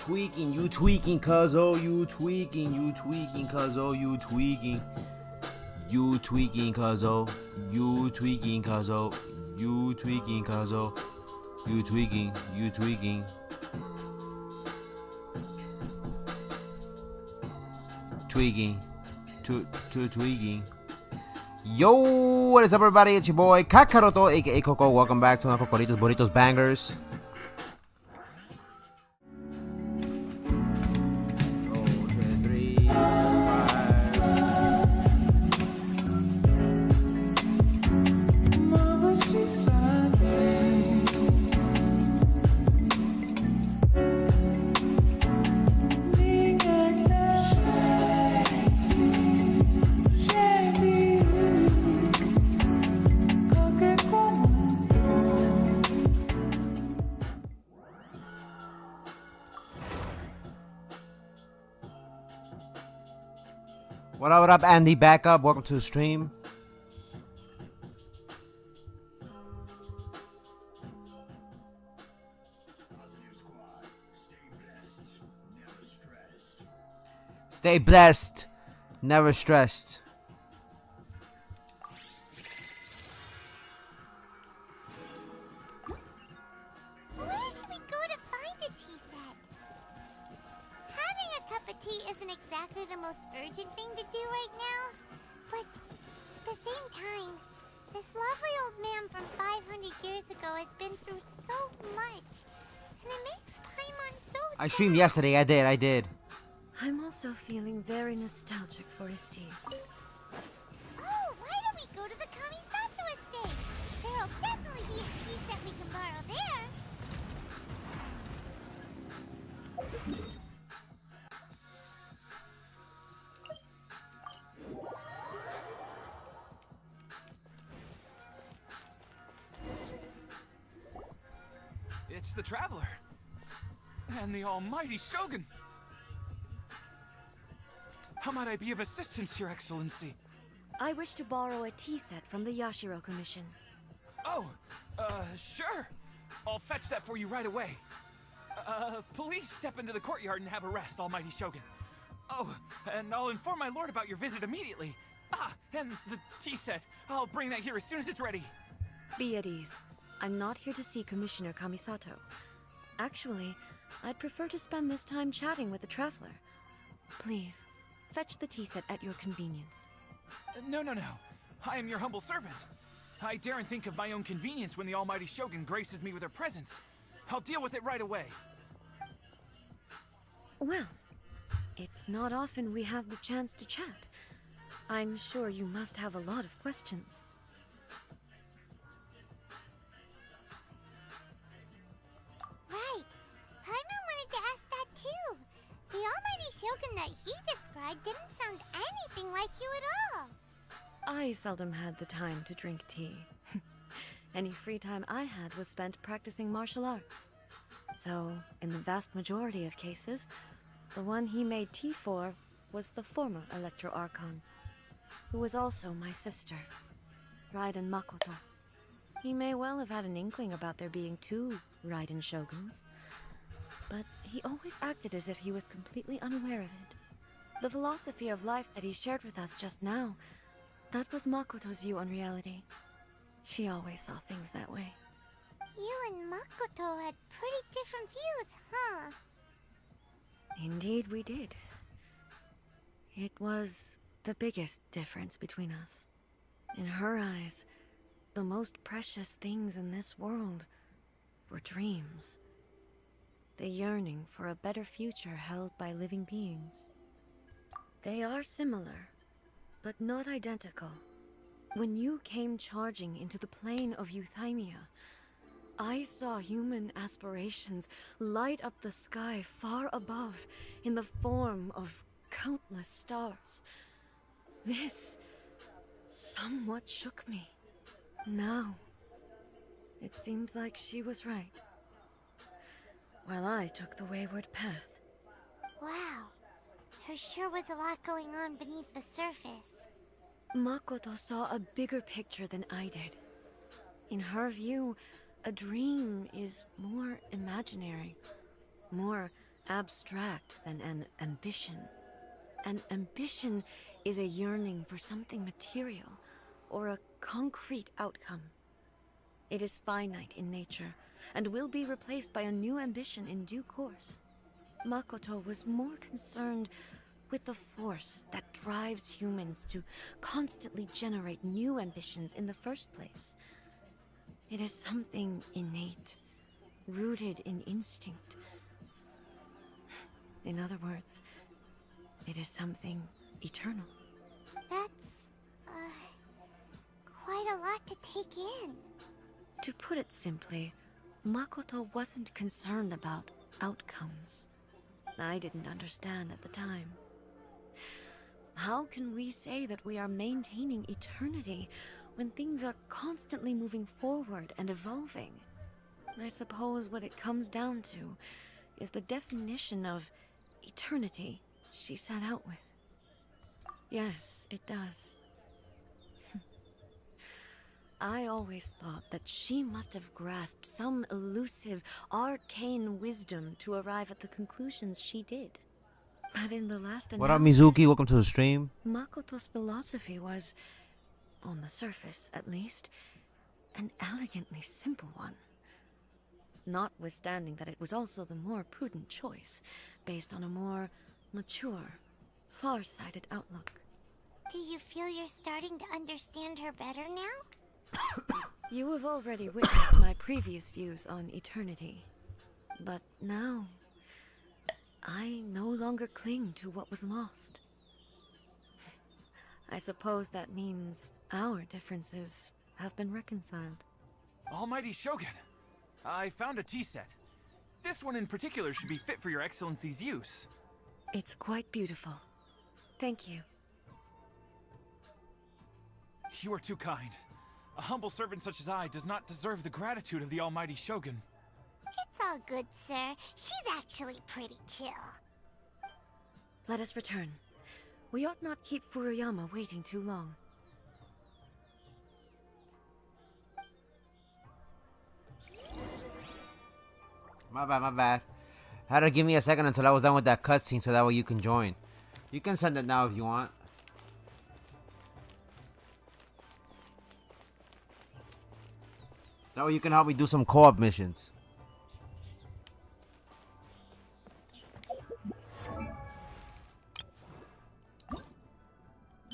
tweaking, cuz, oh, you tweaking, cuz, oh, you tweaking. You tweaking, cuz, oh, you tweaking, cuz, oh, you tweaking, cuz, oh, you tweaking. Tweaking. Yo, what is up, everybody? It's your boy Kakaroto, aka Coco. Welcome back to Cocoritos Burritos Bangers. What up, Andy? Back up. Welcome to the stream. Stay blessed, never stressed. Where should we go to find a tea set? Having a cup of tea isn't exactly the most urgent thing to do right now, but at the same time, this lovely old man from 500 years ago has been through so much, and it makes Paimon so sad. I streamed yesterday. I did. I'm also feeling very nostalgic for his tea. Oh, why don't we go to the Kamisato estate? There'll definitely be a tea set we can borrow there. It's the Traveler. And the almighty Shogun. How might I be of assistance, Your Excellency? I wish to borrow a tea set from the Yashiro Commission. Oh, sure. I'll fetch that for you right away. Please step into the courtyard and have a rest, almighty Shogun. Oh, and I'll inform my lord about your visit immediately. Ah, and the tea set. I'll bring that here as soon as it's ready. Be at ease. I'm not here to see Commissioner Kamisato. Actually, I'd prefer to spend this time chatting with the Traveler. Please, fetch the tea set at your convenience. No. I am your humble servant. I daren't think of my own convenience when the almighty Shogun graces me with her presence. I'll deal with it right away. Well, it's not often we have the chance to chat. I'm sure you must have a lot of questions. Right. Paimon wanted to ask that too. The almighty Shogun that he described didn't sound anything like you at all. I seldom had the time to drink tea. Any free time I had was spent practicing martial arts. So, in the vast majority of cases, the one he made tea for was the former Electro Archon, who was also my sister, Raiden Makoto. He may well have had an inkling about there being two Raiden Shoguns, but he always acted as if he was completely unaware of it. The philosophy of life that he shared with us just now, that was Makoto's view on reality. She always saw things that way. You and Makoto had pretty different views, huh? Indeed we did. It was the biggest difference between us. In her eyes, the most precious things in this world were dreams. The yearning for a better future held by living beings. They are similar, but not identical. When you came charging into the plane of Euthymia, I saw human aspirations light up the sky far above in the form of countless stars. This somewhat shook me. Now, it seems like she was right, while I took the wayward path. Wow. There sure was a lot going on beneath the surface. Makoto saw a bigger picture than I did. In her view, a dream is more imaginary, more abstract than an ambition. An ambition is a yearning for something material or a concrete outcome. It is finite in nature and will be replaced by a new ambition in due course. Makoto was more concerned with the force that drives humans to constantly generate new ambitions in the first place. It is something innate, rooted in instinct. In other words, it is something eternal. That's, quite a lot to take in. To put it simply, Makoto wasn't concerned about outcomes. I didn't understand at the time. How can we say that we are maintaining eternity when things are constantly moving forward and evolving? I suppose what it comes down to is the definition of eternity she set out with. Yes, it does. I always thought that she must have grasped some elusive, arcane wisdom to arrive at the conclusions she did. But in the last What up, analysis, Mizuki? Welcome to the stream. Makoto's philosophy was, on the surface at least, an elegantly simple one. Notwithstanding that it was also the more prudent choice, based on a more mature, far-sighted outlook. Do you feel you're starting to understand her better now? You have already witnessed my previous views on eternity. But now, I no longer cling to what was lost. I suppose that means our differences have been reconciled. Almighty Shogun, I found a tea set. This one in particular should be fit for your Excellency's use. It's quite beautiful. Thank you. You are too kind. A humble servant such as I does not deserve the gratitude of the Almighty Shogun. It's all good, sir. She's actually pretty chill. Let us return. We ought not keep Furuyama waiting too long. My bad. Had to give me a second until I was done with that cutscene so that way you can join. You can send it now if you want. That way you can help me do some co-op missions.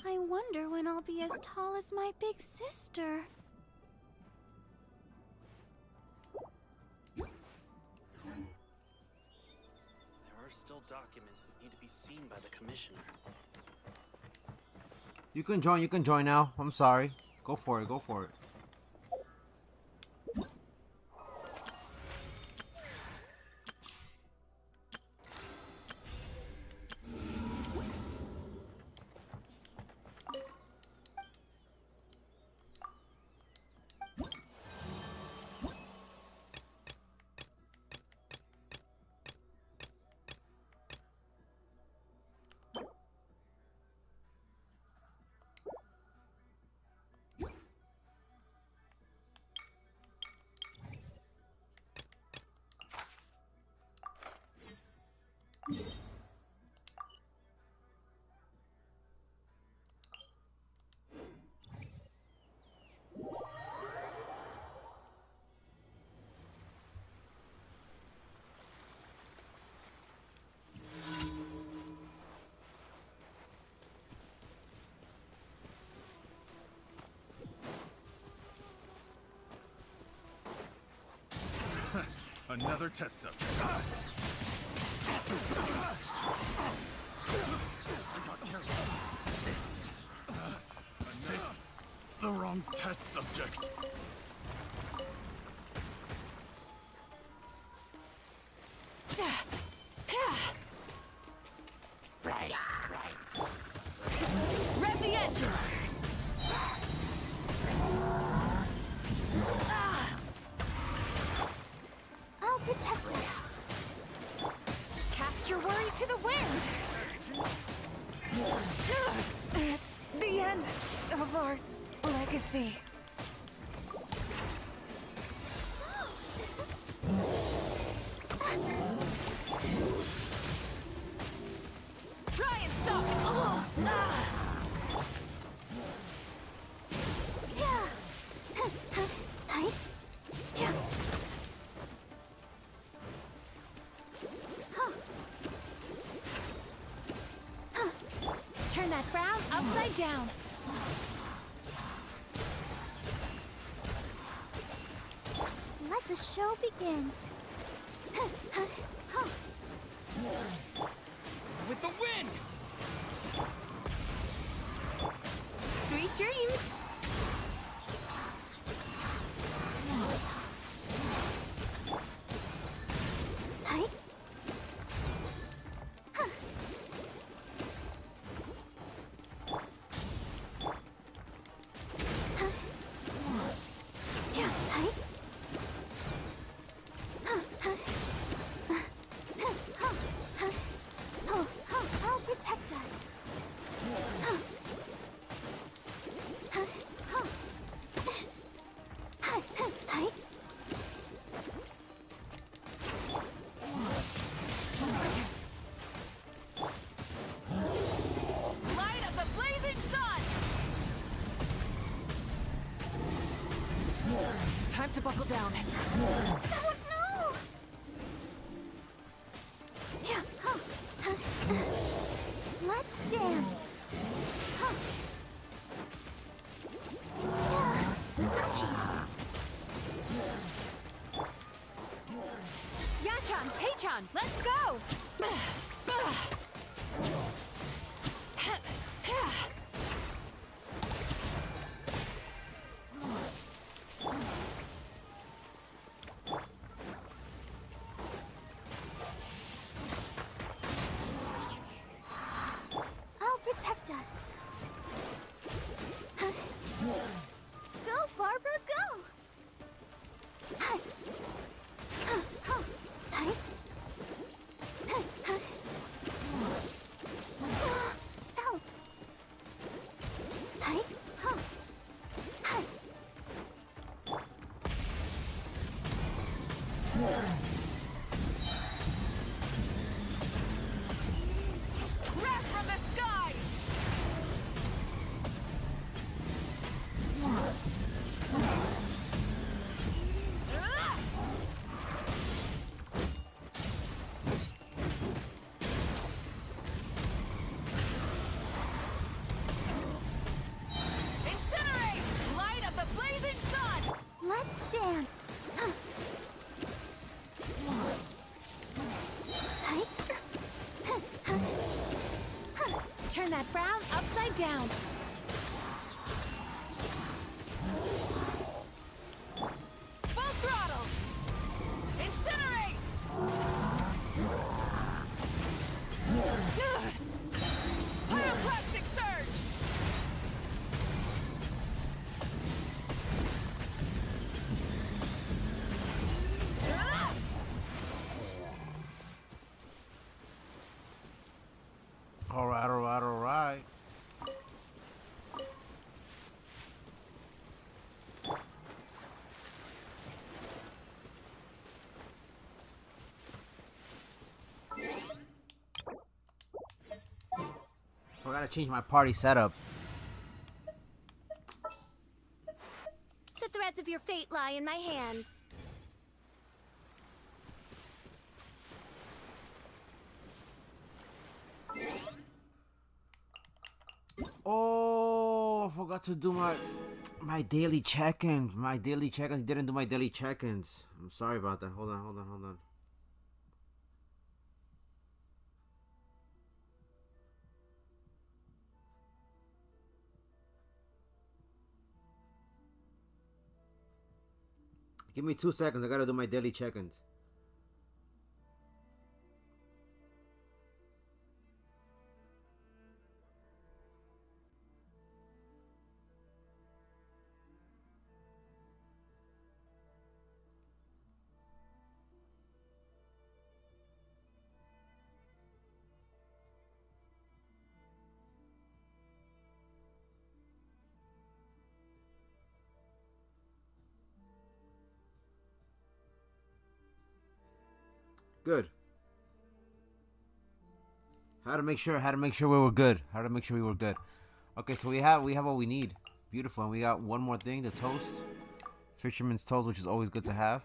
I wonder when I'll be as tall as my big sister. There are still documents that need to be seen by the commissioner. You can join now. I'm sorry. Go for it. Another test subject. The wrong test subject. Rev the engines! I'll protect us. Cast your worries to the wind! The end of our legacy. that frown upside down. Let the show begin. With the wind! Sweet dreams. Hi. Yeah, hi. I'll protect us. Hi. Light of the blazing sun. Time to buckle down. Oh no! Yeah, let's dance. Yachan, Taechan, let's go. I'll protect us. Go, Barbara, go! Hi. Hi. Ow. Hi. Hi. Wrath from the sky. Incinerate! Light of the blazing sun! Let's dance. Hi. Turn that frown upside down. Full throttle! Incinerate! Pyroclastic surge! Alright. I gotta change my party setup. The threads of your fate lie in my hands. Oh, I forgot to do my daily check-ins. Didn't do my daily check-ins. I'm sorry about that. Hold on. Give me 2 seconds. I gotta do my daily check-ins. Good. How to make sure we were good. Okay, so we have what we need. Beautiful. And we got one more thing, the toast. Fisherman's toast, which is always good to have.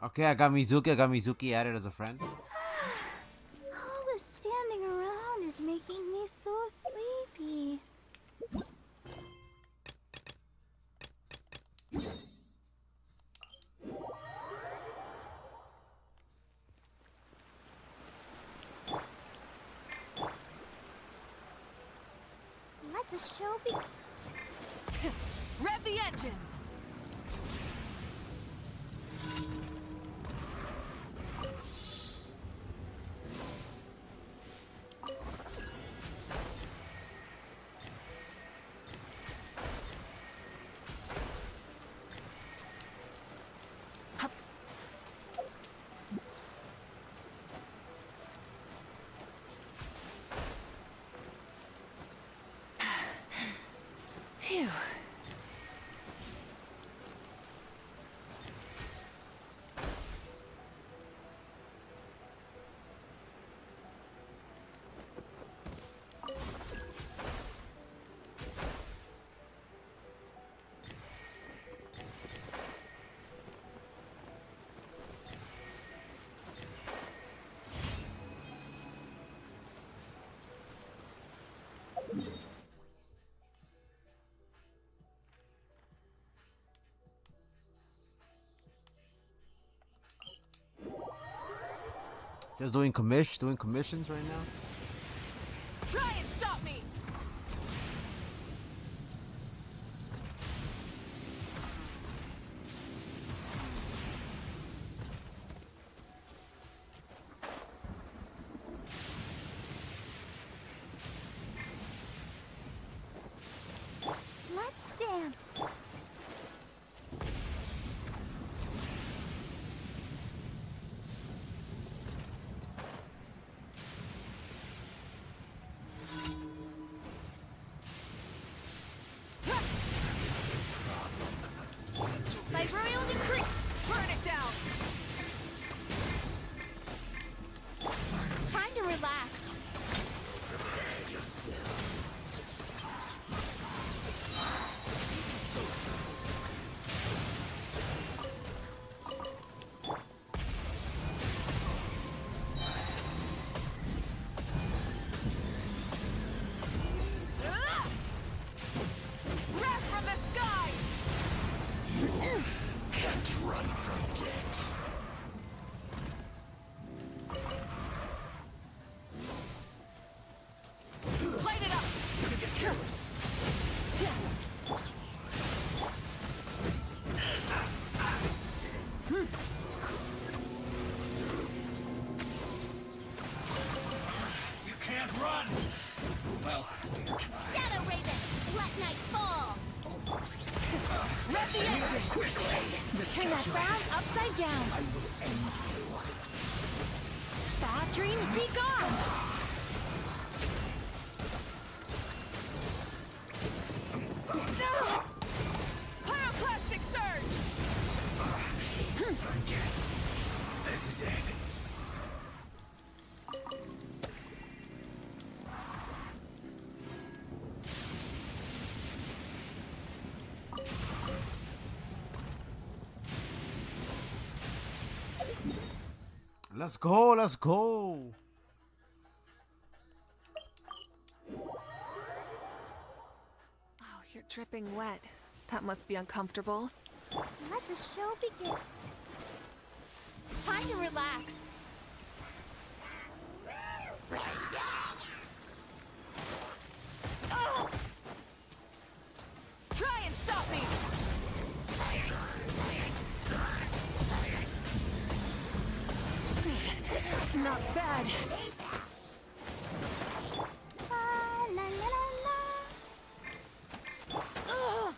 Okay, I got Mizuki. I got Mizuki added as a friend. All this standing around is making me so sleepy. Let the show be. Rev the engines! Phew. Just doing commissions right now. Try and stop me! Let's dance. By royal decree, burn it down! Time to relax. Ah! Wrath from the sky! Can't run from death. Light it up! Shouldn't get careless. You can't run. Well, neither can I. Shadow Raven, let night fall. Rev the engine! Quickly. Turn that frown upside down. I will end you. Bad dreams be gone! Pyroclastic surge! I guess this is it. Let's go. Let's go. Oh, you're dripping wet. That must be uncomfortable. Let the show begin. Time to relax. Ugh! Try and stop me! Not bad. La la la la. Ugh!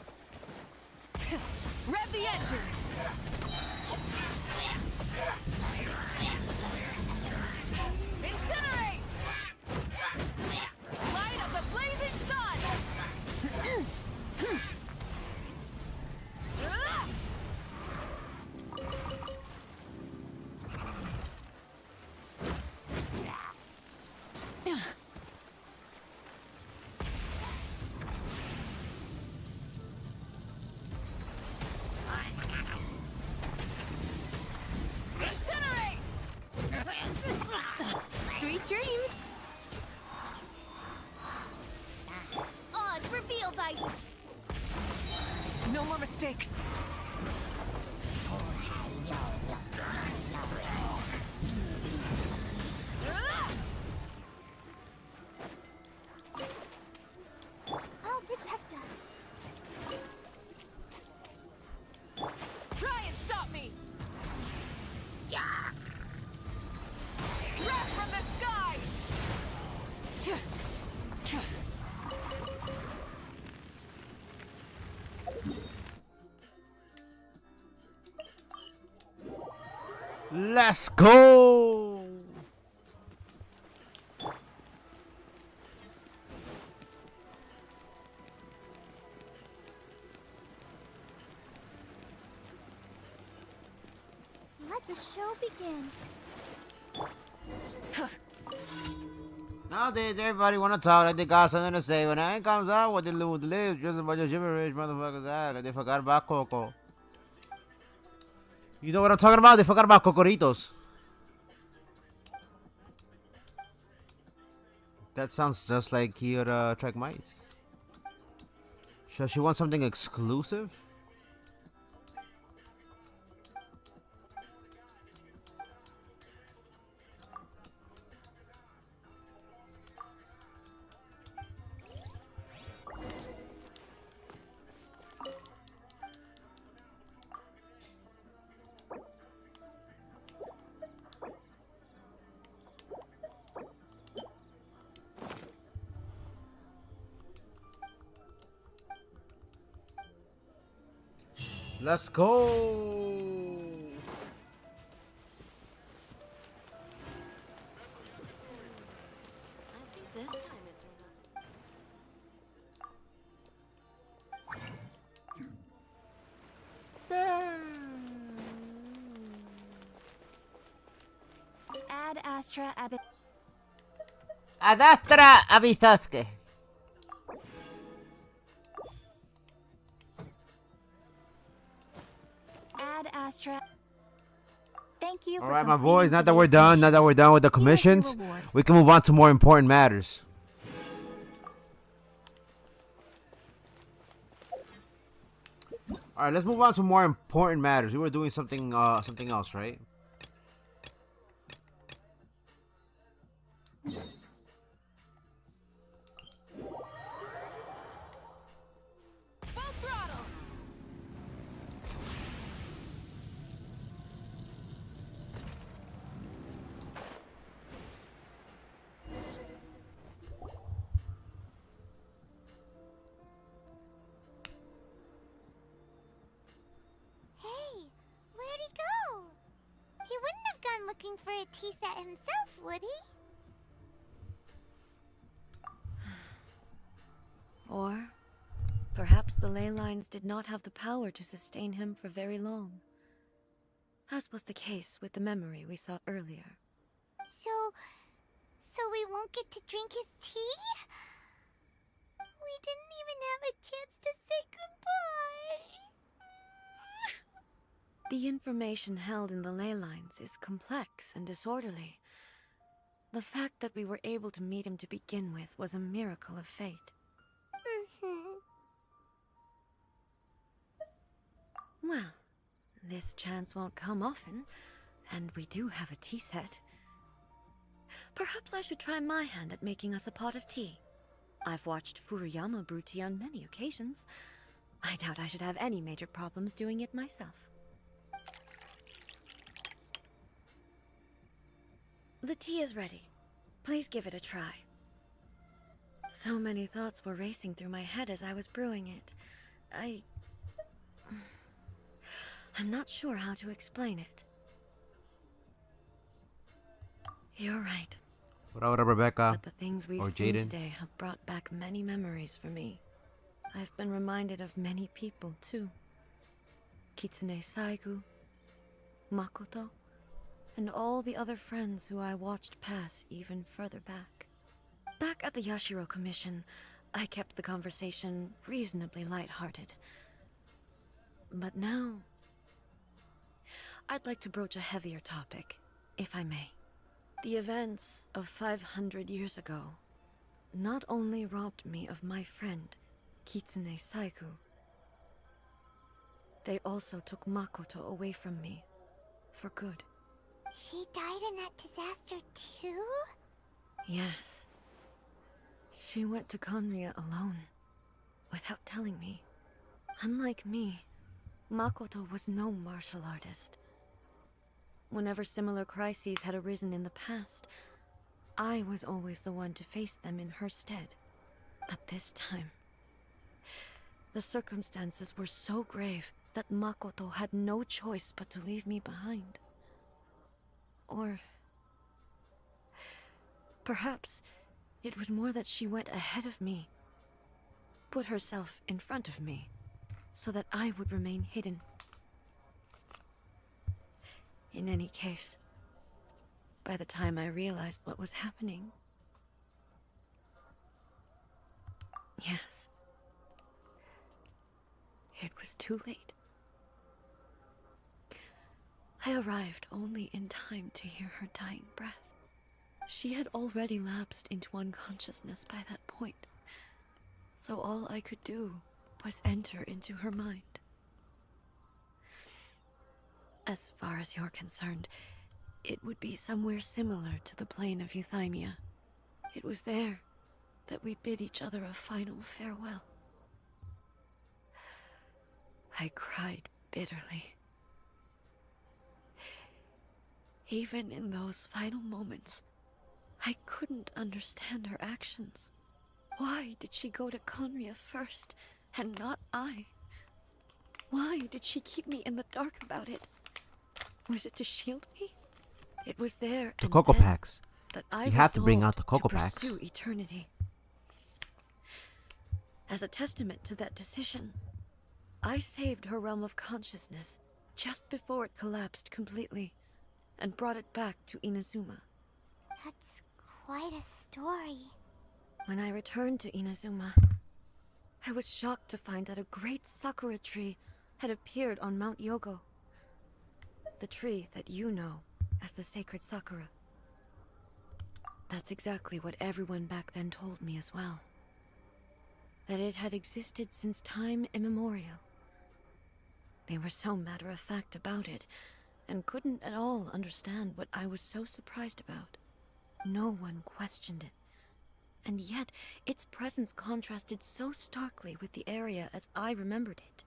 Rev the engines! Incinerate! Light of the blazing sun! Ugh! dreams. Oz, reveal thyself. No more mistakes. I'll protect us. Try and stop me! Wrath from the sky! Let's go. Let the show begin. Nowadays, everybody wanna talk like they got something to say. When that comes out, what they lose the lips, just a bunch of gibberish motherfuckers act like they forgot about Coco. You know what I'm talking about? They forgot about Cocoritos. That sounds just like Kyoto Track Mice. So she wants something exclusive? Let's go. I think this time it turned out. Ad Astra Abbot. Adastra Abisaske. Ad Astra. Thank you for Alright, my completing boys, now that today's we're done with the commissions. Here's your commissions, reward. we can move on to more important matters. Alright, let's move on to more important matters. We were doing something else, right? Full throttle. Hey, where'd he go? He wouldn't have gone looking for a tea set himself, would he? Or perhaps the ley lines did not have the power to sustain him for very long, as was the case with the memory we saw earlier. So we won't get to drink his tea? We didn't even have a chance to say goodbye. The information held in the ley lines is complex and disorderly. The fact that we were able to meet him to begin with was a miracle of fate. Well, this chance won't come often, and we do have a tea set. Perhaps I should try my hand at making us a pot of tea. I've watched Furuyama brew tea on many occasions. I doubt I should have any major problems doing it myself. The tea is ready. Please give it a try. So many thoughts were racing through my head as I was brewing it. I'm not sure how to explain it. You're right. What up, Rebecca? But the things we've or seen Jaden? today have brought back many memories for me. I've been reminded of many people, too. Kitsune Saigu, Makoto, and all the other friends who I watched pass even further back. Back at the Yashiro Commission, I kept the conversation reasonably lighthearted. But now, I'd like to broach a heavier topic, if I may. The events of 500 years ago not only robbed me of my friend, Kitsune Saiku, they also took Makoto away from me for good. She died in that disaster too? Yes. She went to Conria alone, without telling me. Unlike me, Makoto was no martial artist. Whenever similar crises had arisen in the past, I was always the one to face them in her stead. But this time, the circumstances were so grave that Makoto had no choice but to leave me behind. Or perhaps it was more that she went ahead of me, put herself in front of me, so that I would remain hidden. In any case, by the time I realized what was happening... Yes. It was too late. I arrived only in time to hear her dying breath. She had already lapsed into unconsciousness by that point, so all I could do was enter into her mind. As far as you're concerned, it would be somewhere similar to the plane of Euthymia. It was there that we bid each other a final farewell. I cried bitterly. Even in those final moments, I couldn't understand her actions. Why did she go to Conria first, and not I? Why did she keep me in the dark about it? Was it to shield me? It was there The and Coco then Packs. that I You have to bring out resolved the Coco to Packs. pursue eternity. As a testament to that decision, I saved her realm of consciousness just before it collapsed completely, and brought it back to Inazuma. That's quite a story. When I returned to Inazuma, I was shocked to find that a great sakura tree had appeared on Mount Yogo. The tree that you know as the sacred sakura. That's exactly what everyone back then told me as well. That it had existed since time immemorial. They were so matter-of-fact about it, and couldn't at all understand what I was so surprised about. No one questioned it. And yet, its presence contrasted so starkly with the area as I remembered it.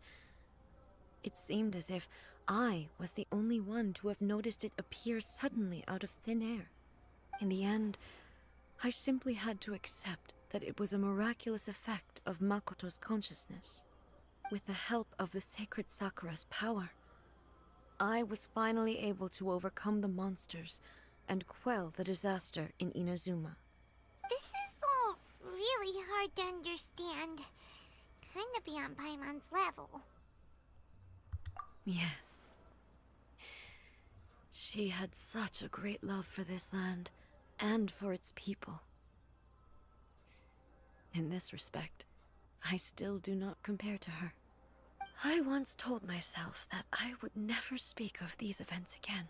It seemed as if I was the only one to have noticed it appear suddenly out of thin air. In the end, I simply had to accept that it was a miraculous effect of Makoto's consciousness. With the help of the sacred Sakura's power, I was finally able to overcome the monsters and quell the disaster in Inazuma. This is all really hard to understand. Kinda beyond Paimon's level. Yes. She had such a great love for this land, and for its people. In this respect, I still do not compare to her. I once told myself that I would never speak of these events again.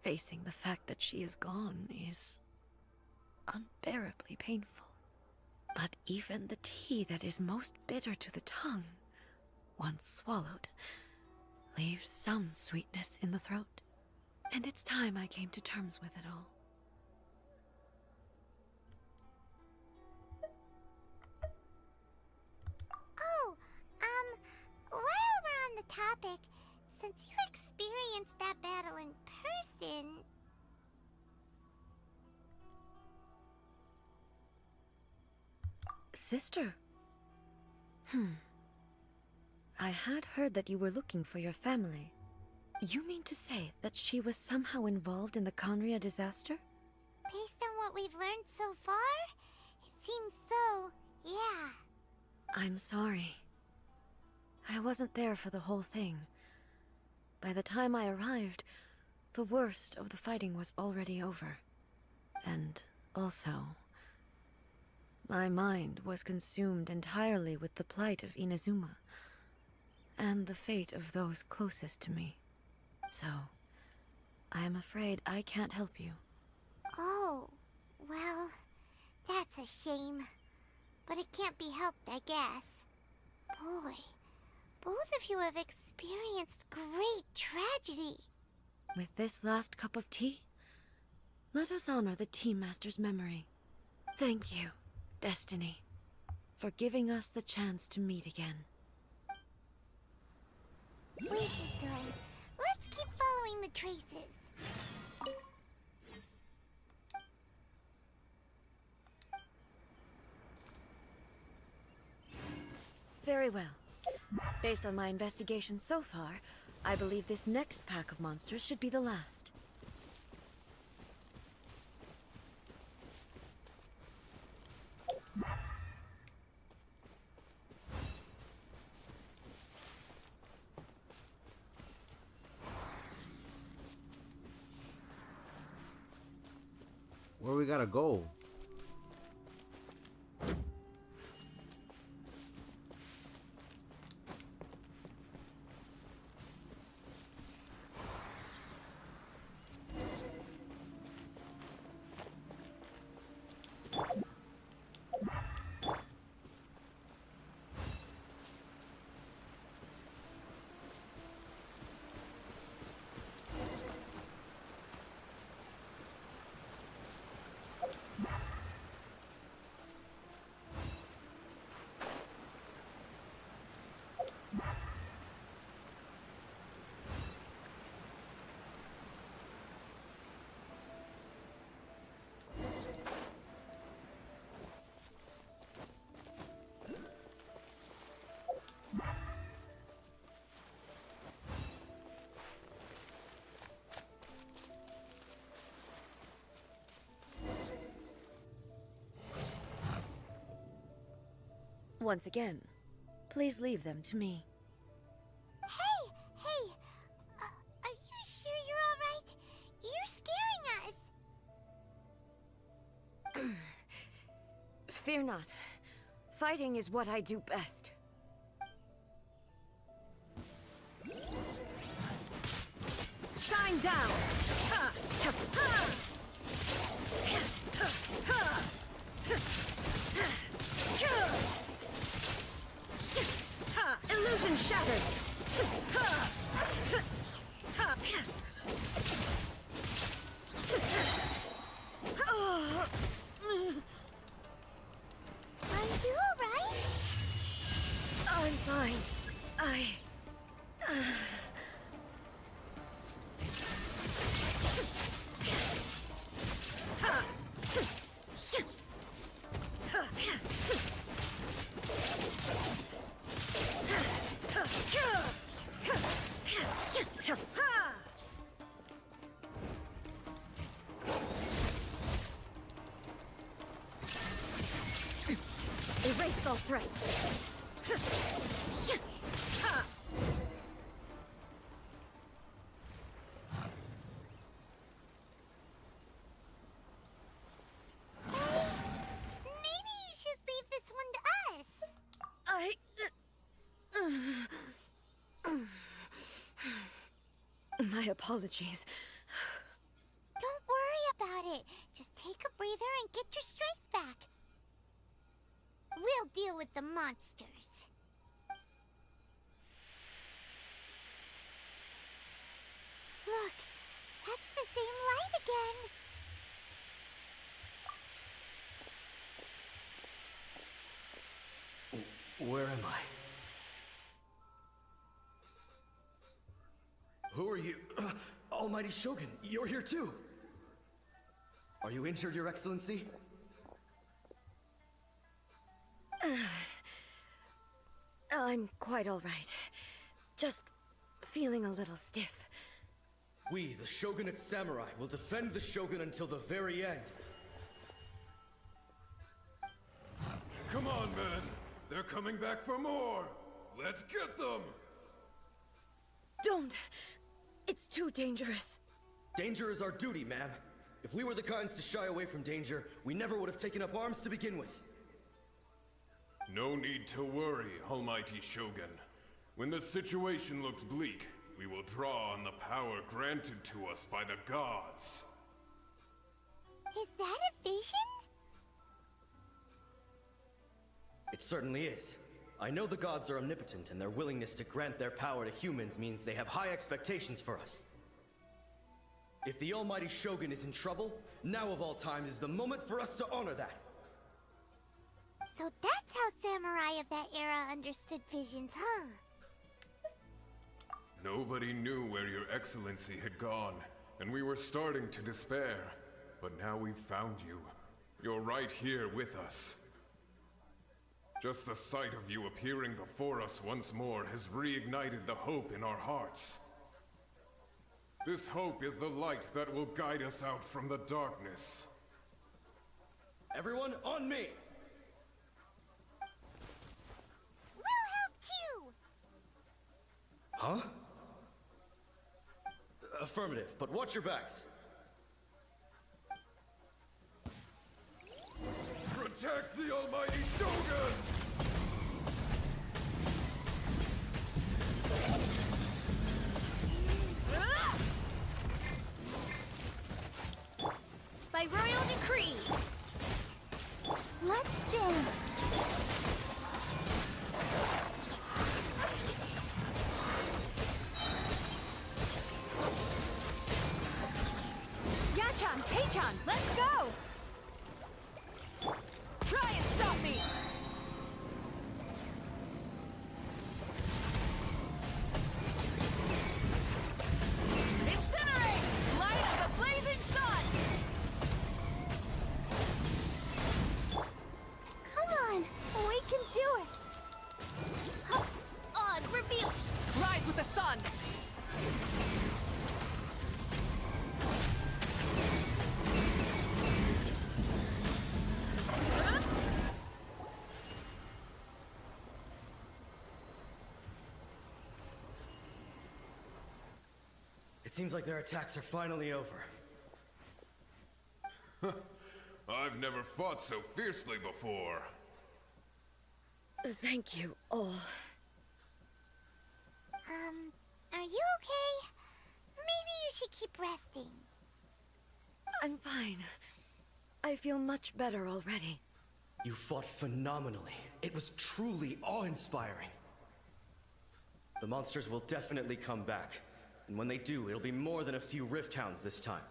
Facing the fact that she is gone is unbearably painful. But even the tea that is most bitter to the tongue, once swallowed, leaves some sweetness in the throat. And it's time I came to terms with it all. Oh, while we're on the topic, since you experienced that battle in person... Sister? I had heard that you were looking for your family. You mean to say that she was somehow involved in the Conria disaster? Based on what we've learned so far, it seems so, yeah. I'm sorry. I wasn't there for the whole thing. By the time I arrived, the worst of the fighting was already over. And also, my mind was consumed entirely with the plight of Inazuma, and the fate of those closest to me. So, I am afraid I can't help you. Oh, well, that's a shame. But it can't be helped, I guess. Boy, both of you have experienced great tragedy. With this last cup of tea, let us honor the Tea Master's memory. Thank you, Destiny, for giving us the chance to meet again. We should go. Let's keep following the traces. Very well. Based on my investigation so far, I believe this next pack of monsters should be the last. Where we gotta go? Once again, please leave them to me. Hey! Are you sure you're alright? You're scaring us! Fear not. Fighting is what I do best. Shine down! Ha! Ha! Ha! Ha! Ha! Ha! Illusion shattered! Ha! Ha! Are you alright? I'm fine. Erase all threats. Maybe you should leave this one to us. My apologies. Don't worry about it. Just take a breather and get your strength back. We'll deal with the monsters. Look, that's the same light again. Where am I? Who are you? Almighty Shogun, you're here too! Are you injured, Your Excellency? I'm quite all right. Just feeling a little stiff. We, the Shogunate Samurai, will defend the Shogun until the very end. Come on, men! They're coming back for more! Let's get them! Don't! It's too dangerous. Danger is our duty, ma'am. If we were the kinds to shy away from danger, we never would have taken up arms to begin with. No need to worry, Almighty Shogun. When the situation looks bleak, we will draw on the power granted to us by the gods. Is that a vision? It certainly is. I know the gods are omnipotent, and their willingness to grant their power to humans means they have high expectations for us. If the almighty Shogun is in trouble, now of all times is the moment for us to honor that. So that's how samurai of that era understood visions, huh? Nobody knew where your excellency had gone, and we were starting to despair. But now we've found you. You're right here with us. Just the sight of you appearing before us once more has reignited the hope in our hearts. This hope is the light that will guide us out from the darkness. Everyone, on me! We'll help too! Huh? Affirmative, but watch your backs. Protect the almighty Shogun! By royal decree! Let's dance! Yachan, Taechan, let's go! Try and stop me! Incinerate! Light of the blazing sun! Come on! We can do it! Oz, reveal! Rise with the sun! It seems like their attacks are finally over. I've never fought so fiercely before. Thank you all. Are you okay? Maybe you should keep resting. I'm fine. I feel much better already. You fought phenomenally. It was truly awe-inspiring. The monsters will definitely come back. And when they do, it'll be more than a few Rift Hounds this time.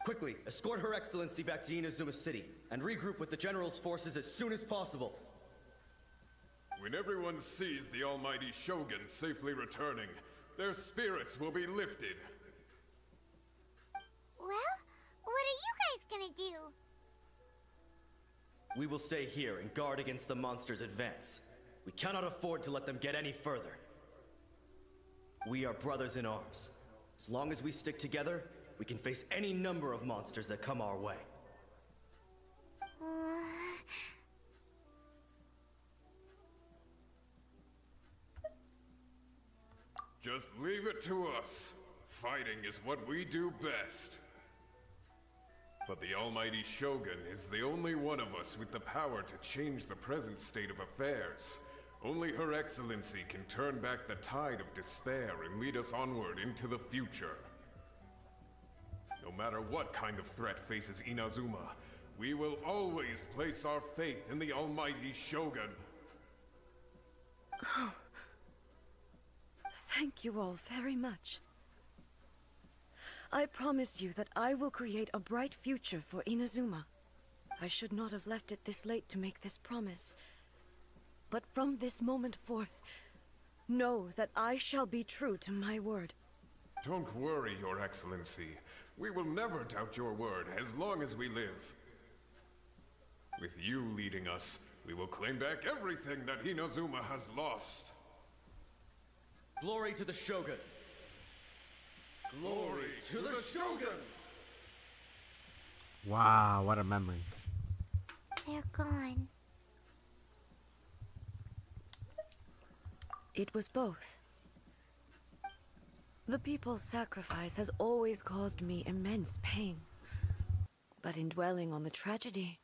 Quickly, escort Her Excellency back to Inazuma City, and regroup with the General's forces as soon as possible. When everyone sees the almighty Shogun safely returning, their spirits will be lifted. Well, what are you guys gonna do? We will stay here and guard against the monsters' advance. We cannot afford to let them get any further. We are brothers in arms. As long as we stick together, we can face any number of monsters that come our way. Just leave it to us. Fighting is what we do best. But the almighty Shogun is the only one of us with the power to change the present state of affairs. Only Her Excellency can turn back the tide of despair and lead us onward into the future. No matter what kind of threat faces Inazuma, we will always place our faith in the almighty Shogun. Oh. Thank you all very much. I promise you that I will create a bright future for Inazuma. I should not have left it this late to make this promise. But from this moment forth, know that I shall be true to my word. Don't worry, Your Excellency. We will never doubt your word as long as we live. With you leading us, we will claim back everything that Inazuma has lost. Glory to the Shogun! Glory to the Shogun! Wow, what a memory. They're gone. It was both. The people's sacrifice has always caused me immense pain. But in dwelling on the tragedy,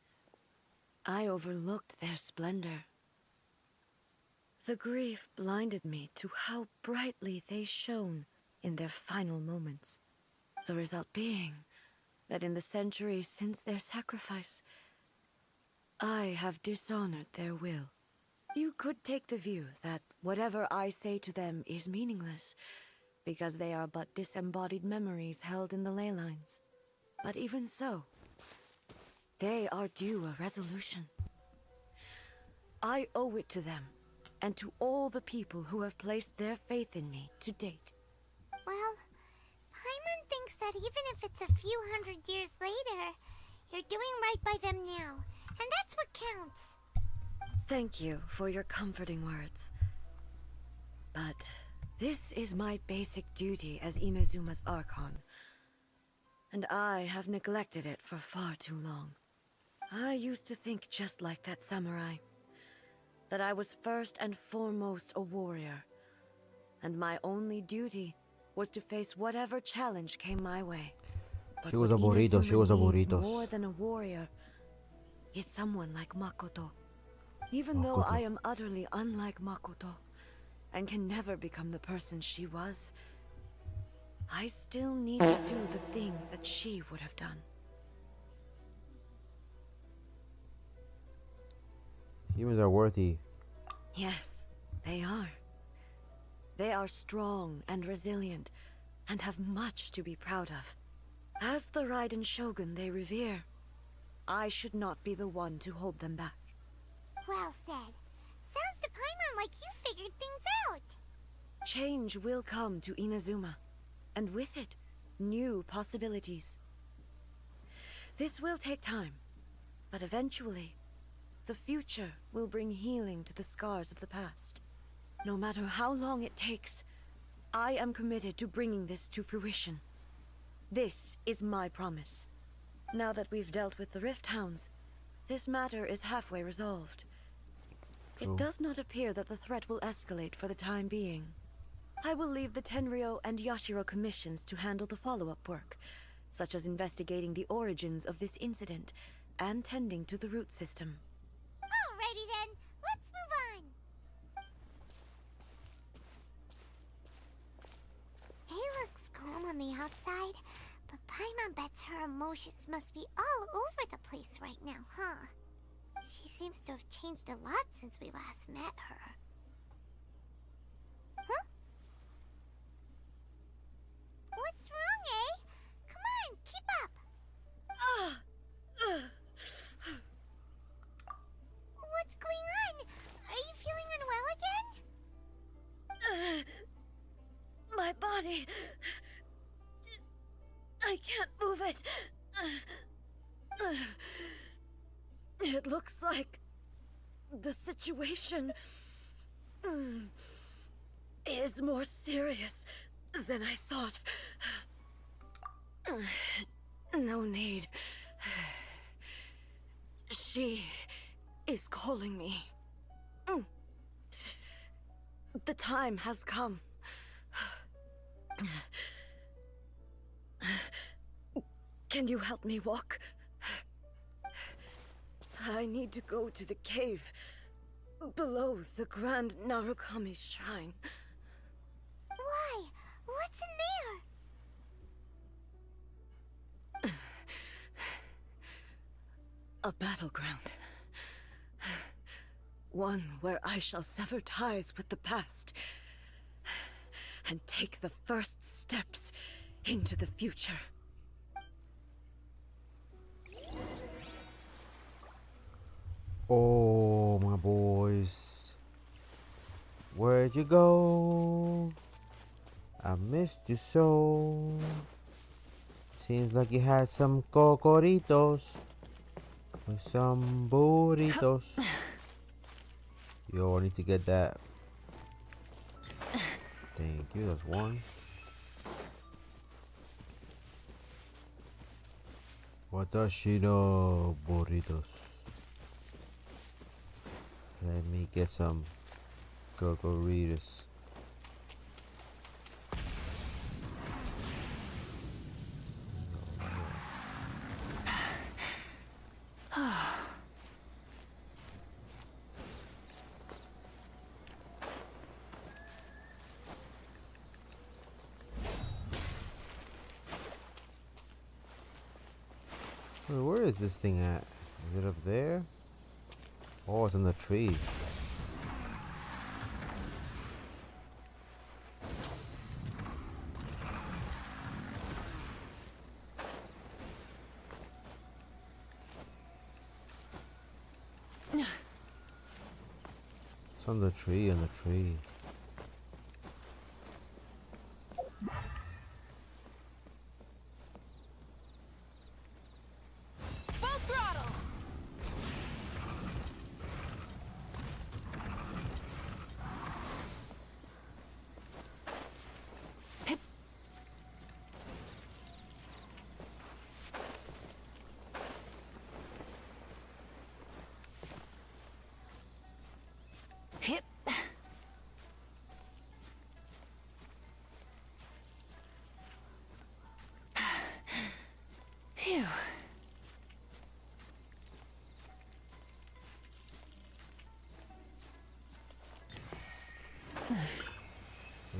I overlooked their splendor. The grief blinded me to how brightly they shone in their final moments. The result being that in the centuries since their sacrifice, I have dishonored their will. You could take the view that whatever I say to them is meaningless, because they are but disembodied memories held in the ley lines. But even so, they are due a resolution. I owe it to them, and to all the people who have placed their faith in me to date. Well, Paimon thinks that even if it's a few hundred years later, you're doing right by them now, and that's what counts. Thank you for your comforting words. But this is my basic duty as Inazuma's Archon, and I have neglected it for far too long. I used to think just like that samurai, that I was first and foremost a warrior, and my only duty was to face whatever challenge came my way. But She was a what burrito, she Inazuma was a needs burritos. more than a warrior is someone like Makoto. Even though I am utterly unlike Makoto, and can never become the person she was, I still need to do the things that she would have done. Humans are worthy. Yes, they are. They are strong and resilient, and have much to be proud of. As the Raiden Shogun they revere, I should not be the one to hold them back. Well said. Sounds to Paimon like you figured things out. Change will come to Inazuma, and with it, new possibilities. This will take time, but eventually, the future will bring healing to the scars of the past. No matter how long it takes, I am committed to bringing this to fruition. This is my promise. Now that we've dealt with the Rift Hounds, this matter is halfway resolved. True. It does not appear that the threat will escalate for the time being. I will leave the Tenryo and Yashiro commissions to handle the follow-up work, such as investigating the origins of this incident and tending to the root system. Alrighty then, let's move on. It looks calm on the outside, but Paimon bets her emotions must be all over the place right now, huh? She seems to have changed a lot since we last met her. Huh? What's wrong, eh? Come on, keep up! What's going on? Are you feeling unwell again? My body... I can't move it. It looks like the situation is more serious than I thought. No need. She is calling me. The time has come. Can you help me walk? I need to go to the cave below the Grand Narukami Shrine. Why? What's in there? A battleground. One where I shall sever ties with the past and take the first steps into the future. Oh, my boys. Where'd you go? I missed you so. Seems like you had some cocoritos with some burritos. Yo, I need to get that. Thank you, that's one. Watashi no burritos. Let me get some cocoritos. Wait, where is this thing at? Is it up there? Oh, it's in the tree. It's on the tree, on the tree. Full throttle! Hip. Hip. Phew.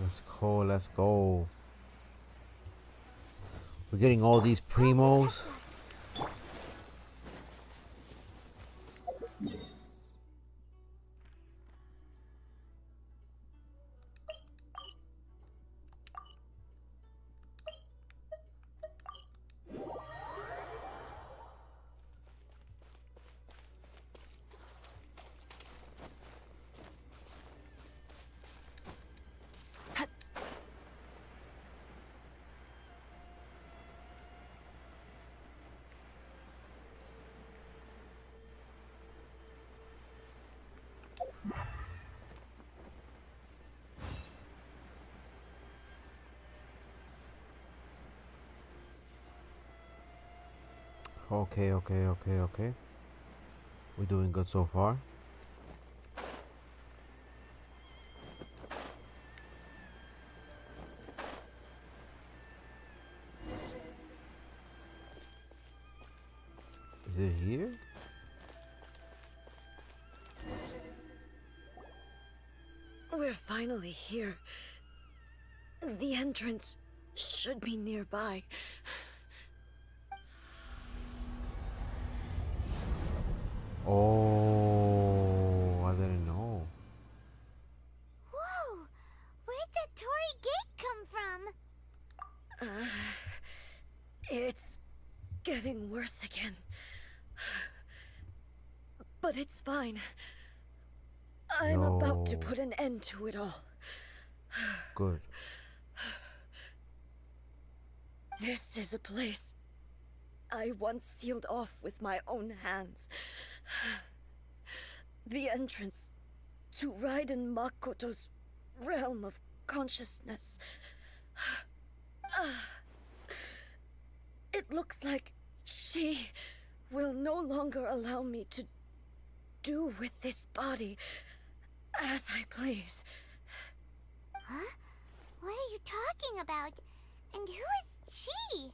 Let's go, let's go. We're getting all these primos. Okay. We're doing good so far. Is it here? We're finally here. The entrance should be nearby. Oh, I didn't know. Whoa! Where'd that Torii gate come from? It's getting worse again. But it's fine. I'm about to No. put an end to it all. Good. This is a place I once sealed off with my own hands. The entrance to Raiden Makoto's realm of consciousness. It looks like she will no longer allow me to do with this body as I please. Huh? What are you talking about? And who is she?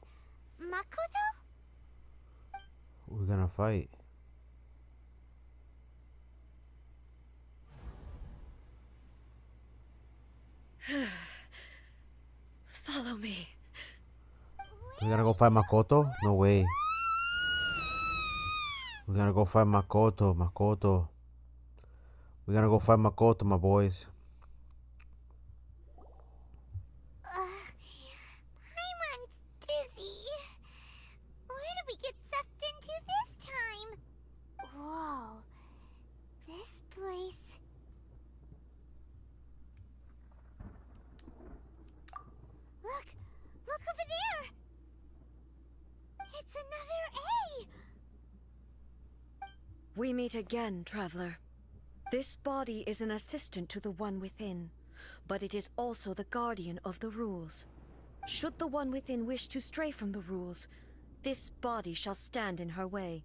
Makoto? We're gonna fight. Follow me. We're gonna go fight Makoto? No way. We're gonna go fight Makoto. We're gonna go fight Makoto, my boys. Paimon's dizzy. Where did we get sucked into this time? Whoa. This place... Look! Look over there! It's another A! We meet again, traveler. This body is an assistant to the one within, but it is also the guardian of the rules. Should the one within wish to stray from the rules, this body shall stand in her way.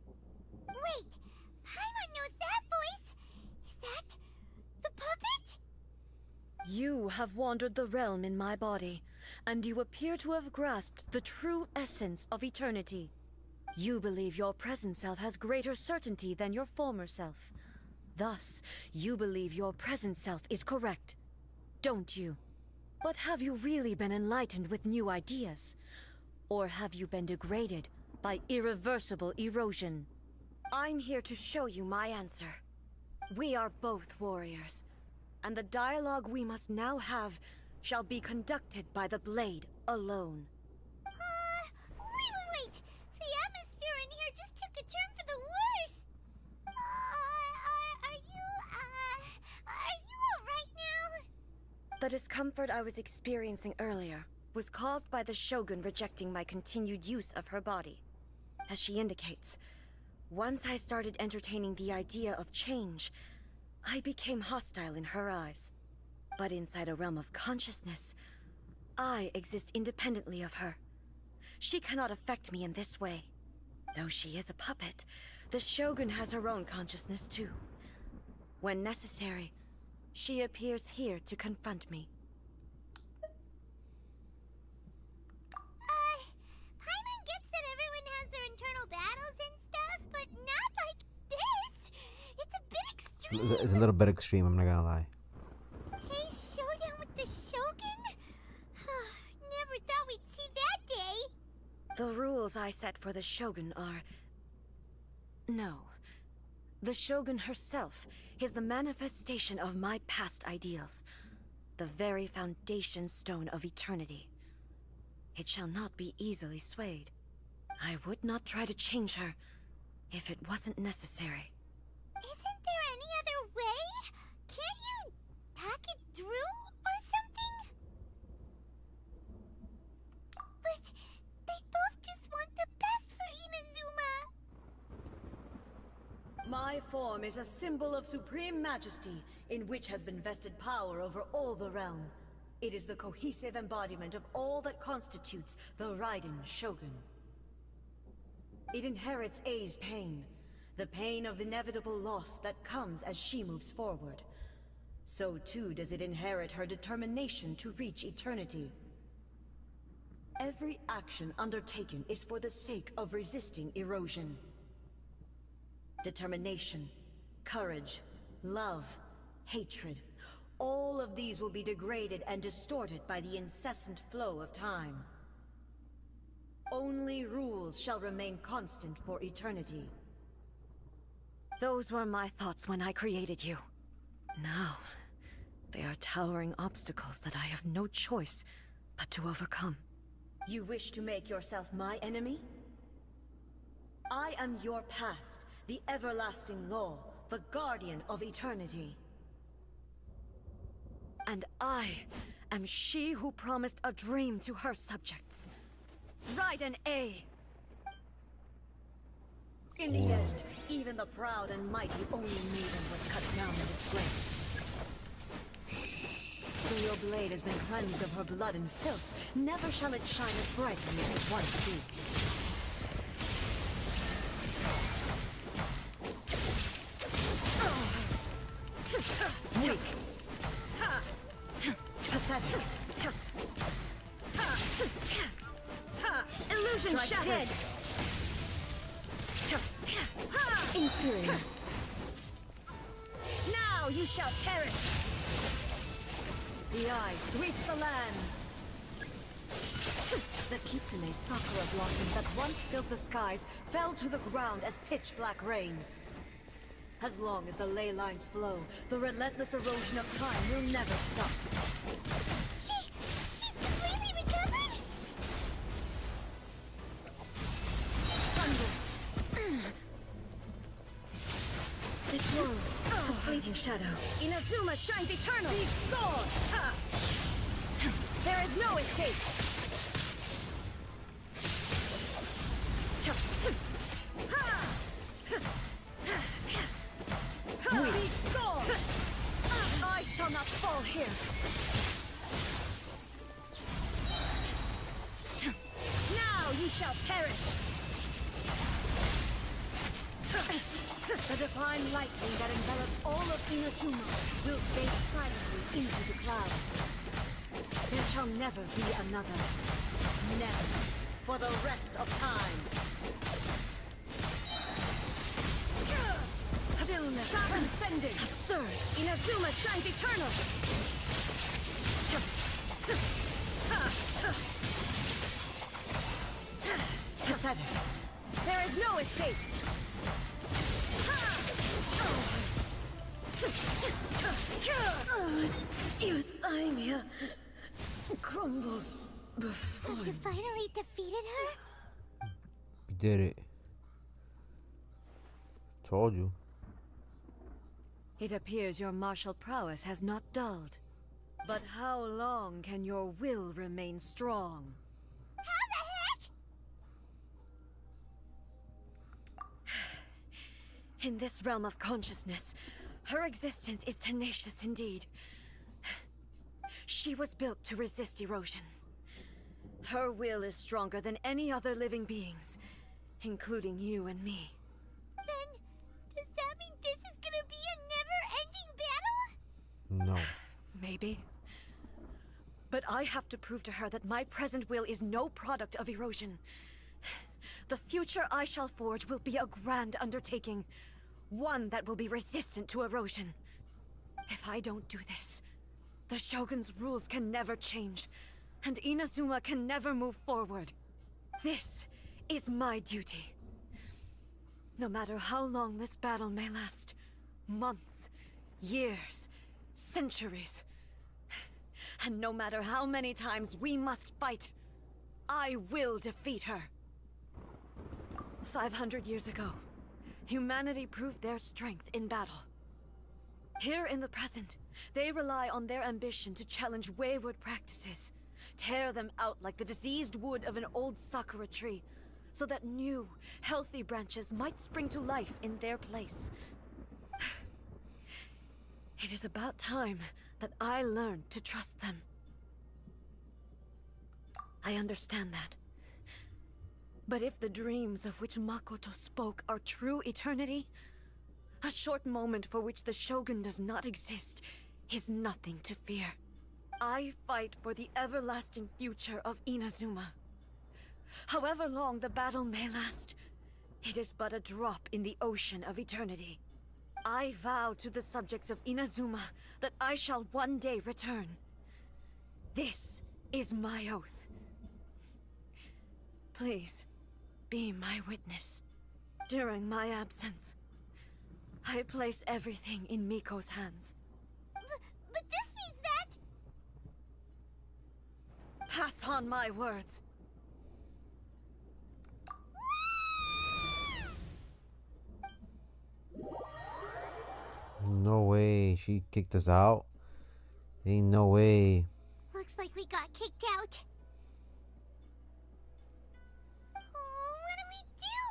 Wait! Paimon knows that voice! Is that... the puppet? You have wandered the realm in my body, and you appear to have grasped the true essence of eternity. You believe your present self has greater certainty than your former self. Thus, you believe your present self is correct, don't you? But have you really been enlightened with new ideas? Or have you been degraded by irreversible erosion. I'm here to show you my answer. We are both warriors, and the dialogue we must now have shall be conducted by the blade alone. Wait! The atmosphere in here just took a turn for the worse! Are you alright now? The discomfort I was experiencing earlier was caused by the Shogun rejecting my continued use of her body. As she indicates, once I started entertaining the idea of change, I became hostile in her eyes. But inside a realm of consciousness, I exist independently of her. She cannot affect me in this way. Though she is a puppet, the Shogun has her own consciousness too. When necessary, she appears here to confront me. Paimon gets that everyone has their internal battles and stuff, but not like this! It's a bit extreme! It's a little bit extreme, I'm not gonna lie. Hey, showdown with the Shogun? Never thought we'd see that day! The rules I set for the Shogun are... No. The Shogun herself is the manifestation of my past ideals. The very foundation stone of eternity. It shall not be easily swayed. I would not try to change her if it wasn't necessary. Isn't there any other way? Can't you talk it through or something? But they both just want the best for Inazuma. My form is a symbol of supreme majesty, in which has been vested power over all the realm. It is the cohesive embodiment of all that constitutes the Raiden Shogun. It inherits Ei's pain, the pain of inevitable loss that comes as she moves forward. So too does it inherit her determination to reach eternity. Every action undertaken is for the sake of resisting erosion. Determination, courage, love, hatred, all of these will be degraded and distorted by the incessant flow of time. Only rules shall remain constant for eternity. Those were my thoughts when I created you. Now, they are towering obstacles that I have no choice but to overcome. You wish to make yourself my enemy? I am your past, the everlasting law, the guardian of eternity. And I am she who promised a dream to her subjects. Raiden A. In the end, even the proud and mighty Oni Maiden was cut down and disgraced. Though your blade has been cleansed of her blood and filth, never shall it shine as brightly as it once did. Weak. Pathetic. Illusion shattered. Inferior. Now you shall perish. The eye sweeps the lands. The Kitsune sakura blossoms that once filled the skies fell to the ground as pitch-black rain. As long as the ley lines flow, the relentless erosion of time will never stop. She's completely recovered? Thunder. This world, a fleeting shadow. Inazuma shines eternal! Be gone! There is no escape! Be gone! I shall not fall here! Now you shall perish! The divine lightning that envelops all of Inazuma will fade silently into the clouds. There shall never be another. Never. For the rest of time. Stillness transcending. Absurd. Inazuma shines eternal. Pathetic. is no escape! Euthymia crumbles before You finally defeated her? You did it. Told you. It appears your martial prowess has not dulled. But how long can your will remain strong? How the heck? In this realm of consciousness, her existence is tenacious indeed. She was built to resist erosion. Her will is stronger than any other living beings, including you and me. Then, does that mean this is gonna be a never-ending battle? No. Maybe. But I have to prove to her that my present will is no product of erosion. The future I shall forge will be a grand undertaking, one that will be resistant to erosion. If I don't do this, the Shogun's rules can never change, and Inazuma can never move forward. This is my duty. No matter how long this battle may last, months, years, centuries, and no matter how many times we must fight, I will defeat her. 500 years ago, humanity proved their strength in battle. Here in the present, they rely on their ambition to challenge wayward practices, tear them out like the diseased wood of an old sakura tree, so that new, healthy branches might spring to life in their place. It is about time that I learned to trust them. I understand that. But if the dreams of which Makoto spoke are true eternity, a short moment for which the Shogun does not exist is nothing to fear. I fight for the everlasting future of Inazuma. However long the battle may last, it is but a drop in the ocean of eternity. I vow to the subjects of Inazuma that I shall one day return. This is my oath. Please, be my witness. During my absence, I place everything in Miko's hands. But this means that... Pass on my words. No way. She kicked us out. Ain't no way. Looks like we got kicked out. Oh, what do we do?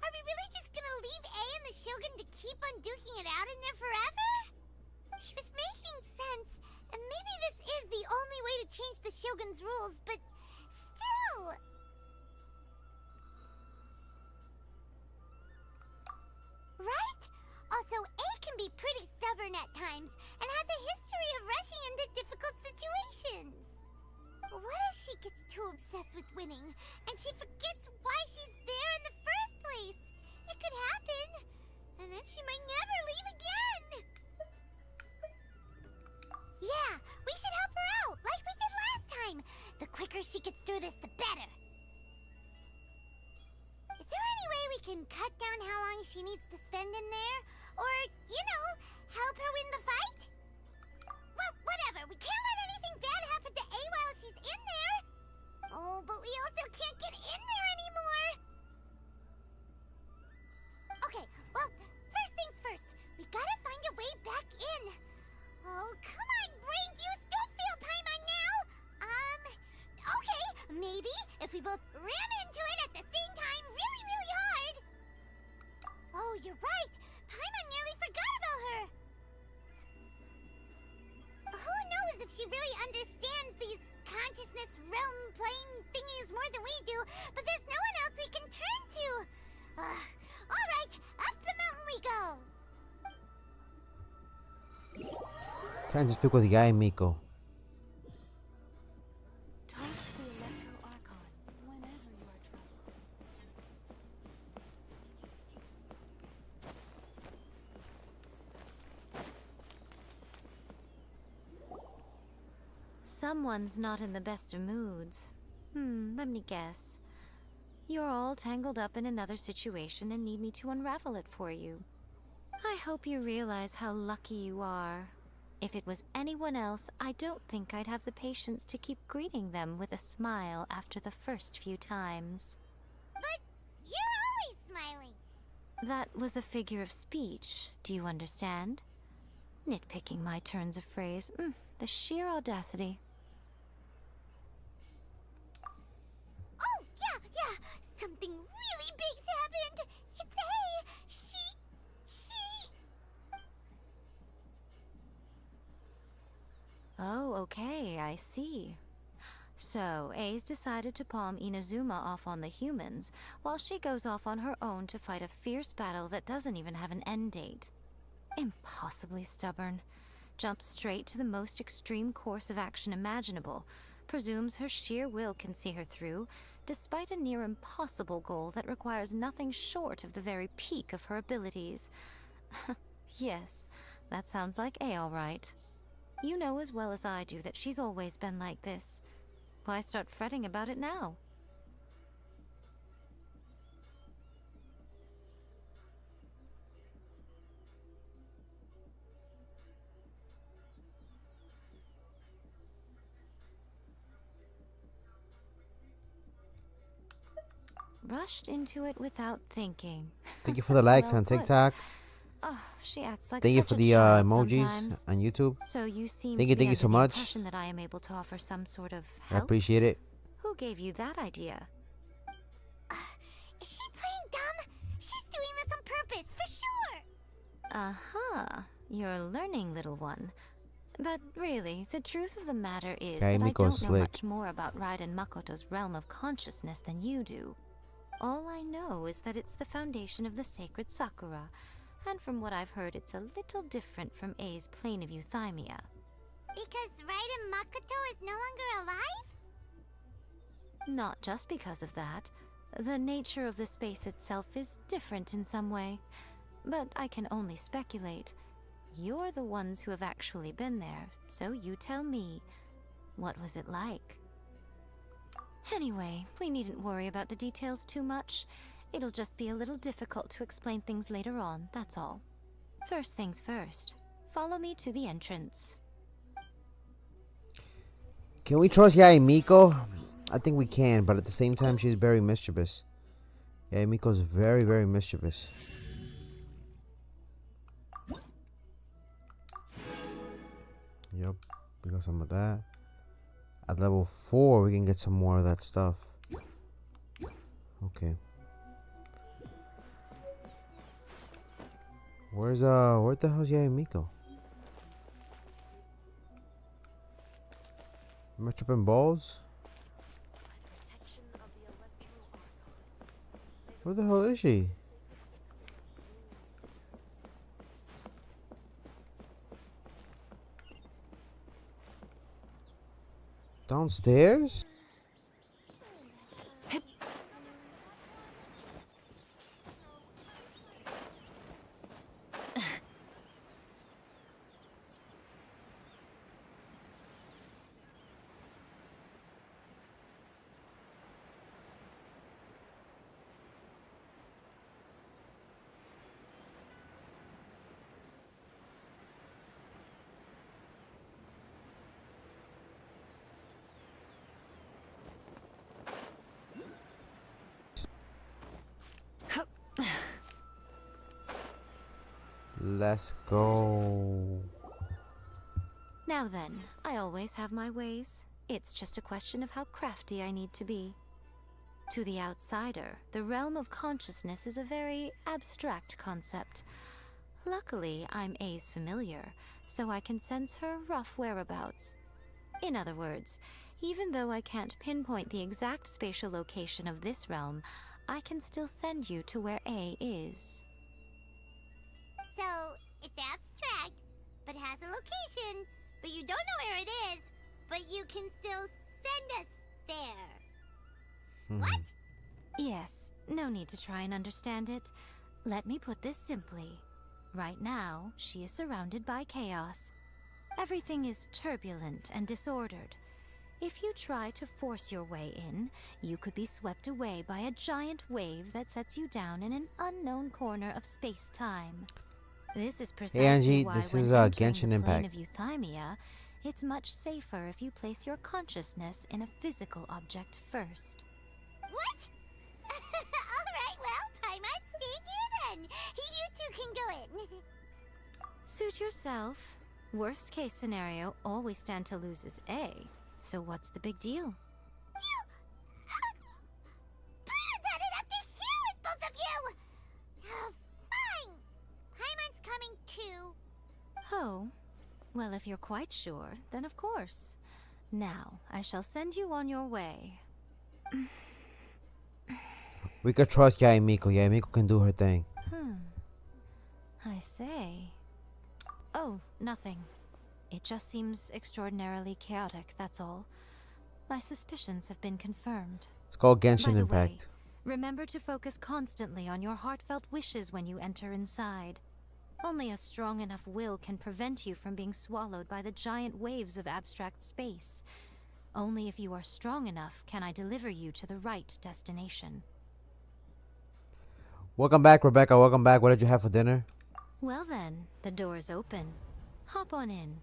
Are we really just gonna leave A and the Shogun to keep on duking it out in there forever? She was making sense, and maybe this is the only way to change the Shogun's rules, but still... Right? Also, A can be pretty stubborn at times, and has a history of rushing into difficult situations. What if she gets too obsessed with winning, and she forgets why she's there in the first place? It could happen, and then she might never leave again. Yeah, we should help her out, like we did last time. The quicker she gets through this, the better. Is there any way we can cut down how long she needs to spend in there? Or, you know, help her win the fight? Well, whatever. We can't let anything bad happen to A while she's in there. Oh, but we also can't get in there anymore. Okay, well, first things first. We gotta find a way back in. Oh, come on, brain juice. Don't feel Paimon now. Okay. Maybe if we both ram into it at the same time really, really hard. Oh, you're right. Paimon nearly forgot about her. Who knows if she really understands these consciousness realm playing thingies more than we do, but there's no one else we can turn to. Alright, up the mountain we go. Time to speak with the guy, Miko. Talk to the Electro Archon whenever you are troubled. Someone's not in the best of moods. Let me guess. You're all tangled up in another situation and need me to unravel it for you. I hope you realize how lucky you are. If it was anyone else, I don't think I'd have the patience to keep greeting them with a smile after the first few times. But you're always smiling. That was a figure of speech, do you understand? Nitpicking my turns of phrase. The sheer audacity. Oh, yeah. Something really big's happened. It's A. She... Oh, okay, I see. So, A's decided to palm Inazuma off on the humans, while she goes off on her own to fight a fierce battle that doesn't even have an end date. Impossibly stubborn. Jumps straight to the most extreme course of action imaginable, presumes her sheer will can see her through, despite a near impossible goal that requires nothing short of the very peak of her abilities. Yes, that sounds like A all right. You know as well as I do that she's always been like this. Why start fretting about it now? Rushed into it without thinking. Thank you for the likes Well on put. TikTok. Oh, she acts like Thank you such for a the child emojis sometimes. on YouTube. So you seem Thank to you, be thank you under so the much. impression that I am able to offer some sort of I help? appreciate it. Who gave you that idea? Is she playing dumb? She's doing this on purpose, for sure. Uh-huh. You're learning, little one. But really, the truth of the matter is Yeah, that I Miko's don't know slick. much more about Raiden Makoto's realm of consciousness than you do. All I know is that it's the foundation of the sacred Sakura, and from what I've heard, it's a little different from A's plane of euthymia. Because Raiden Makoto is no longer alive? Not just because of that. The nature of the space itself is different in some way. But I can only speculate. You're the ones who have actually been there, so you tell me. What was it like? Anyway, we needn't worry about the details too much. It'll just be a little difficult to explain things later on, that's all. First things first. Follow me to the entrance. Can we trust Yae Miko? I think we can, but at the same time, she's very mischievous. Yae Miko's very, very mischievous. Yep, we got some of that. At level 4, we can get some more of that stuff. Okay. Where the hell's Yae Miko? Am I tripping balls? Where the hell is she? Downstairs? Let's go. Now then, I always have my ways. It's just a question of how crafty I need to be. To the outsider, the realm of consciousness is a very abstract concept. Luckily, I'm A's familiar, so I can sense her rough whereabouts. In other words, even though I can't pinpoint the exact spatial location of this realm, I can still send you to where A is. So, it's abstract, but has a location, but you don't know where it is, but you can still send us there. What? Yes, no need to try and understand it. Let me put this simply. Right now, she is surrounded by chaos. Everything is turbulent and disordered. If you try to force your way in, you could be swept away by a giant wave that sets you down in an unknown corner of space-time. This is precisely Angie, why this when is entering Genshin the plane Impact. of euthymia, it's much safer if you place your consciousness in a physical object first. What? Alright, well, Paimon, stay here then. You two can go in. Suit yourself. Worst case scenario, all we stand to lose is A. So what's the big deal? You... Paimon's had it up to here with both of you! Fine! Paimon's coming too. Oh. Well, if you're quite sure, then of course. Now, I shall send you on your way. We could trust Yae Miko. Yae Miko can do her thing. I say. Oh, nothing. It just seems extraordinarily chaotic, that's all. My suspicions have been confirmed. It's called By Genshin the Impact. way, remember to focus constantly on your heartfelt wishes when you enter inside. Only a strong enough will can prevent you from being swallowed by the giant waves of abstract space. Only if you are strong enough can I deliver you to the right destination. Welcome back, Rebecca. Welcome back. What did you have for dinner? Well then, the door's open. Hop on in.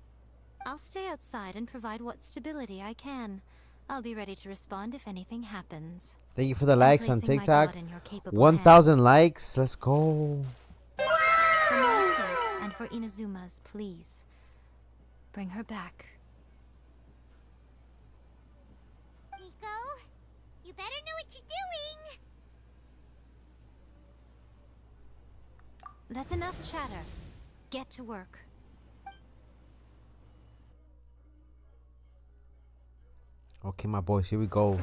I'll stay outside and provide what stability I can. I'll be ready to respond if anything happens. Thank you for the I'm likes on placing my TikTok. god in your capable 1,000 hands. likes. Let's go. For my sake and for Inazuma's, please. Bring her back. Miko, you better know what you're doing. That's enough chatter. Get to work. Okay, my boys, here we go.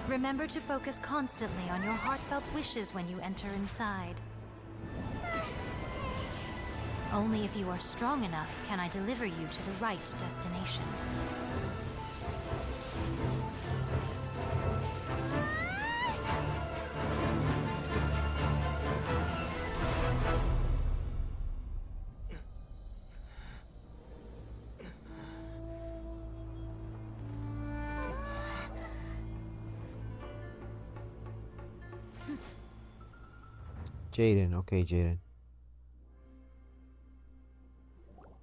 Remember to focus constantly on your heartfelt wishes when you enter inside. Only if you are strong enough can I deliver you to the right destination. Jaden. Okay, Jaden.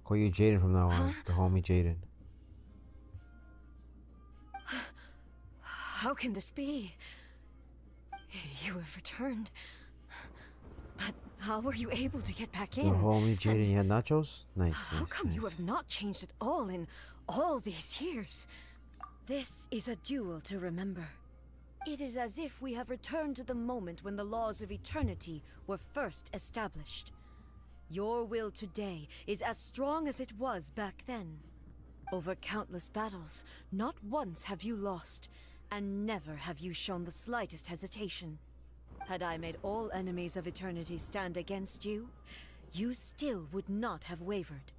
Call you Jaden from now on. The homie Jaden. How can this be? You have returned. But how were you able to get back The in? homie Jaden. You had nachos? Nice. How nice, come you nice. have not changed at all in all these years? This is a duel to remember. It is as if we have returned to the moment when the laws of eternity were first established. Your will today is as strong as it was back then. Over countless battles, not once have you lost, and never have you shown the slightest hesitation. Had I made all enemies of eternity stand against you, you still would not have wavered.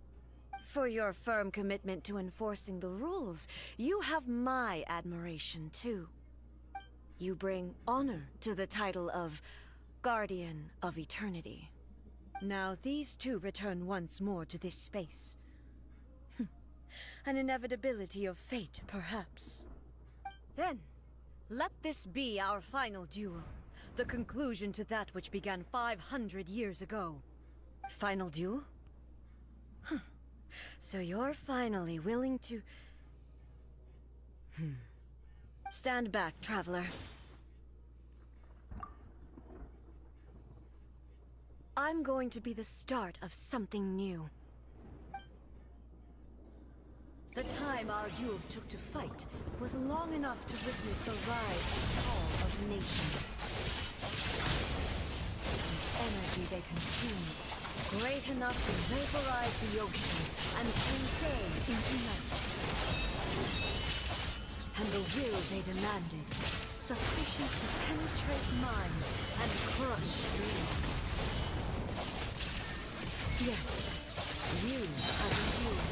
For your firm commitment to enforcing the rules, you have my admiration too. You bring honor to the title of Guardian of Eternity. Now these two return once more to this space. An inevitability of fate, perhaps. Then, let this be our final duel. The conclusion to that which began 500 years ago. Final duel? So you're finally willing to... Stand back, traveler. I'm going to be the start of something new. The time our duels took to fight was long enough to witness the rise and fall of nations. The energy they consumed, great enough to vaporize the ocean and turn day into night. And the will they demanded, sufficient to penetrate minds and crush dreams. Yes, you have endured.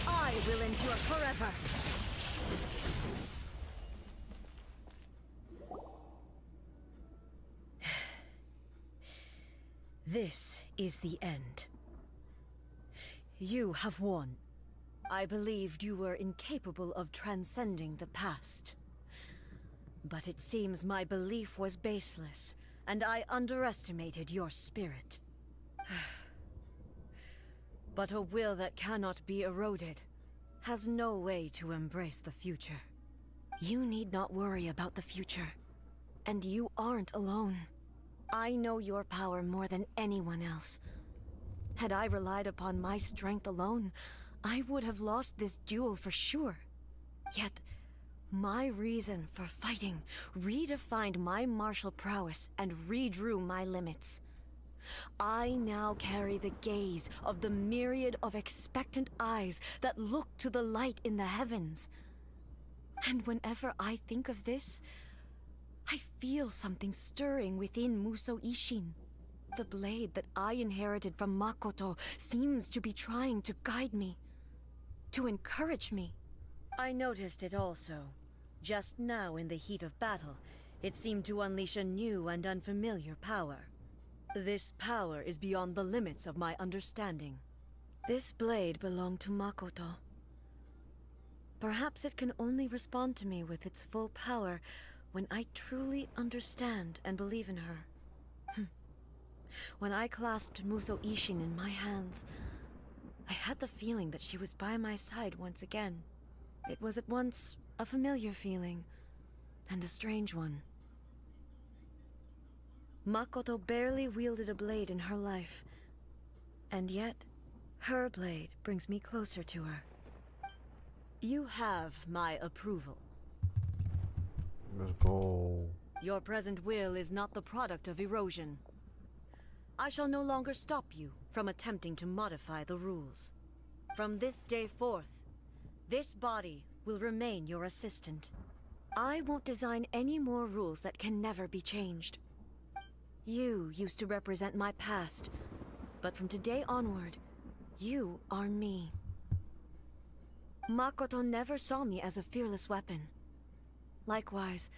I will endure forever. This is the end. You have won. I believed you were incapable of transcending the past. But it seems my belief was baseless, and I underestimated your spirit. But a will that cannot be eroded has no way to embrace the future. You need not worry about the future. And you aren't alone. I know your power more than anyone else. Had I relied upon my strength alone, I would have lost this duel for sure. Yet, my reason for fighting redefined my martial prowess and redrew my limits. I now carry the gaze of the myriad of expectant eyes that look to the light in the heavens. And whenever I think of this, I feel something stirring within Musou Ishin. The blade that I inherited from Makoto seems to be trying to guide me, to encourage me. I noticed it also. Just now in the heat of battle, it seemed to unleash a new and unfamiliar power. This power is beyond the limits of my understanding. This blade belonged to Makoto. Perhaps it can only respond to me with its full power when I truly understand and believe in her. When I clasped Musou Ishin in my hands, I had the feeling that she was by my side once again. It was at once a familiar feeling and a strange one. Makoto barely wielded a blade in her life, and yet her blade brings me closer to her. You have my approval. Let's go. Your present will is not the product of erosion. I shall no longer stop you from attempting to modify the rules. From this day forth, this body will remain your assistant. I won't design any more rules that can never be changed. You used to represent my past, but from today onward, you are me. Makoto never saw me as a fearless weapon. Likewise,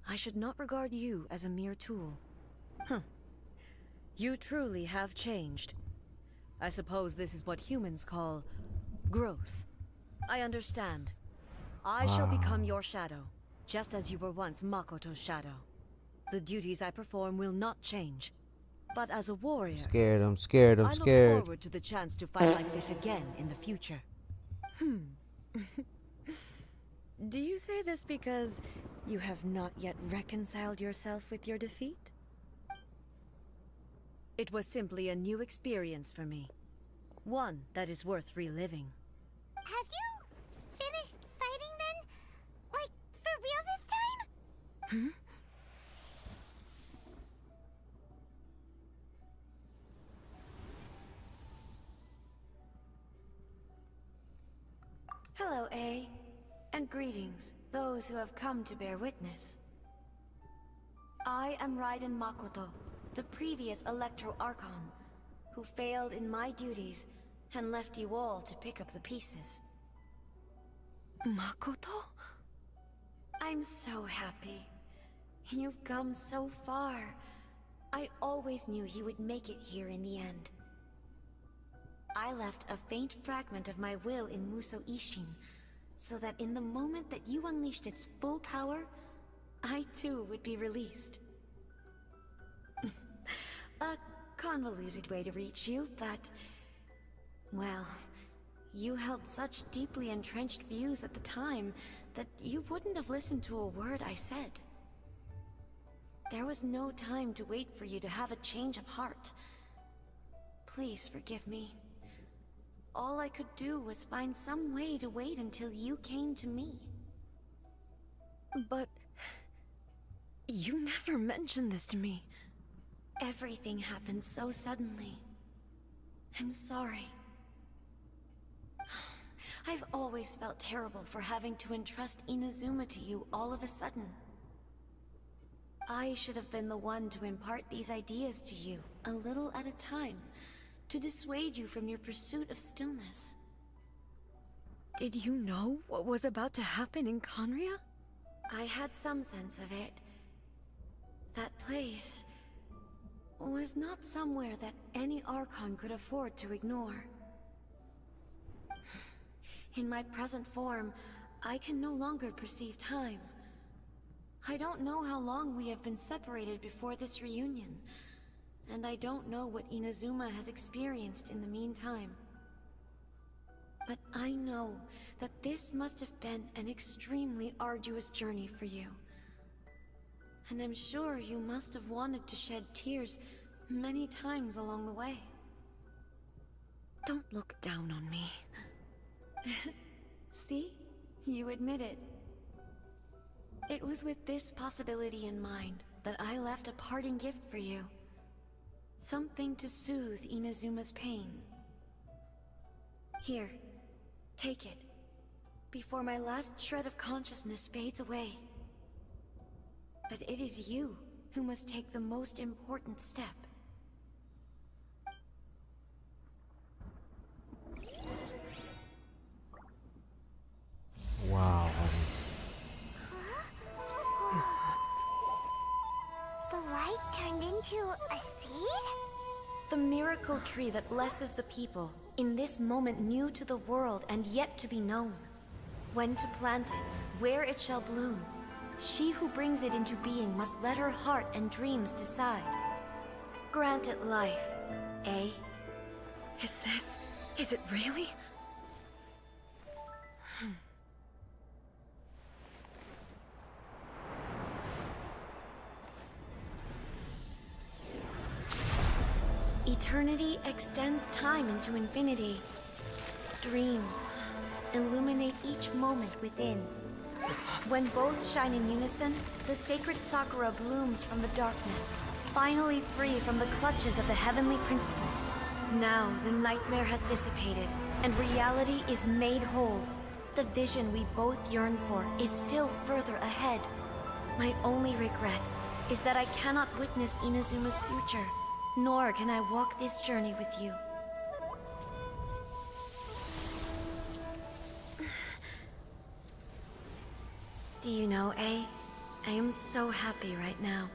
I should not regard you as a mere tool. You truly have changed. I suppose this is what humans call growth. I understand. I shall become your shadow, just as you were once Makoto's shadow. The duties I perform will not change. But as a warrior, I'm scared. I look forward to the chance to fight like this again in the future. Do you say this because you have not yet reconciled yourself with your defeat? It was simply a new experience for me. One that is worth reliving. Have you finished fighting then? Like, for real this time? Hello, A. And greetings, those who have come to bear witness. I am Raiden Makoto, the previous Electro Archon, who failed in my duties and left you all to pick up the pieces. Makoto? I'm so happy. You've come so far. I always knew you would make it here in the end. I left a faint fragment of my will in Musou Ishin, so that in the moment that you unleashed its full power, I too would be released. A convoluted way to reach you, but... well, you held such deeply entrenched views at the time that you wouldn't have listened to a word I said. There was no time to wait for you to have a change of heart. Please forgive me. All I could do was find some way to wait until you came to me. But... you never mentioned this to me. Everything happened so suddenly. I'm sorry. I've always felt terrible for having to entrust Inazuma to you all of a sudden. I should have been the one to impart these ideas to you, a little at a time, to dissuade you from your pursuit of stillness. Did you know what was about to happen in Conria? I had some sense of it. That place was not somewhere that any Archon could afford to ignore. In my present form, I can no longer perceive time. I don't know how long we have been separated before this reunion, and I don't know what Inazuma has experienced in the meantime. But I know that this must have been an extremely arduous journey for you. And I'm sure you must have wanted to shed tears many times along the way. Don't look down on me. See? You admit it. It was with this possibility in mind that I left a parting gift for you. Something to soothe Inazuma's pain. Here, take it, before my last shred of consciousness fades away. But it is you who must take the most important step. Wow. The light turned into a seed? The miracle tree that blesses the people, in this moment new to the world and yet to be known. When to plant it, where it shall bloom. She who brings it into being must let her heart and dreams decide. Grant it life, eh? Is it really? Eternity extends time into infinity. Dreams illuminate each moment within. When both shine in unison, the sacred Sakura blooms from the darkness, finally free from the clutches of the heavenly principles. Now the nightmare has dissipated, and reality is made whole. The vision we both yearn for is still further ahead. My only regret is that I cannot witness Inazuma's future. Nor can I walk this journey with you. Do you know, A? I am so happy right now,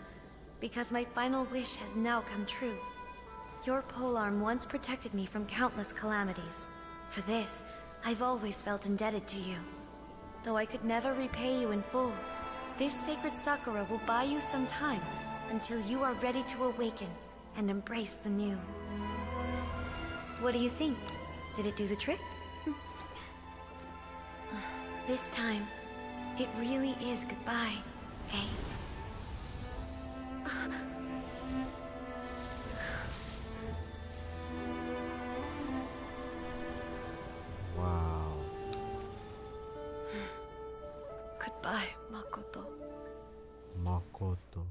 because my final wish has now come true. Your polearm once protected me from countless calamities. For this, I've always felt indebted to you. Though I could never repay you in full, this sacred Sakura will buy you some time until you are ready to awaken and embrace the new. What do you think? Did it do the trick? This time, it really is goodbye, eh? Wow. Goodbye, Makoto. Makoto.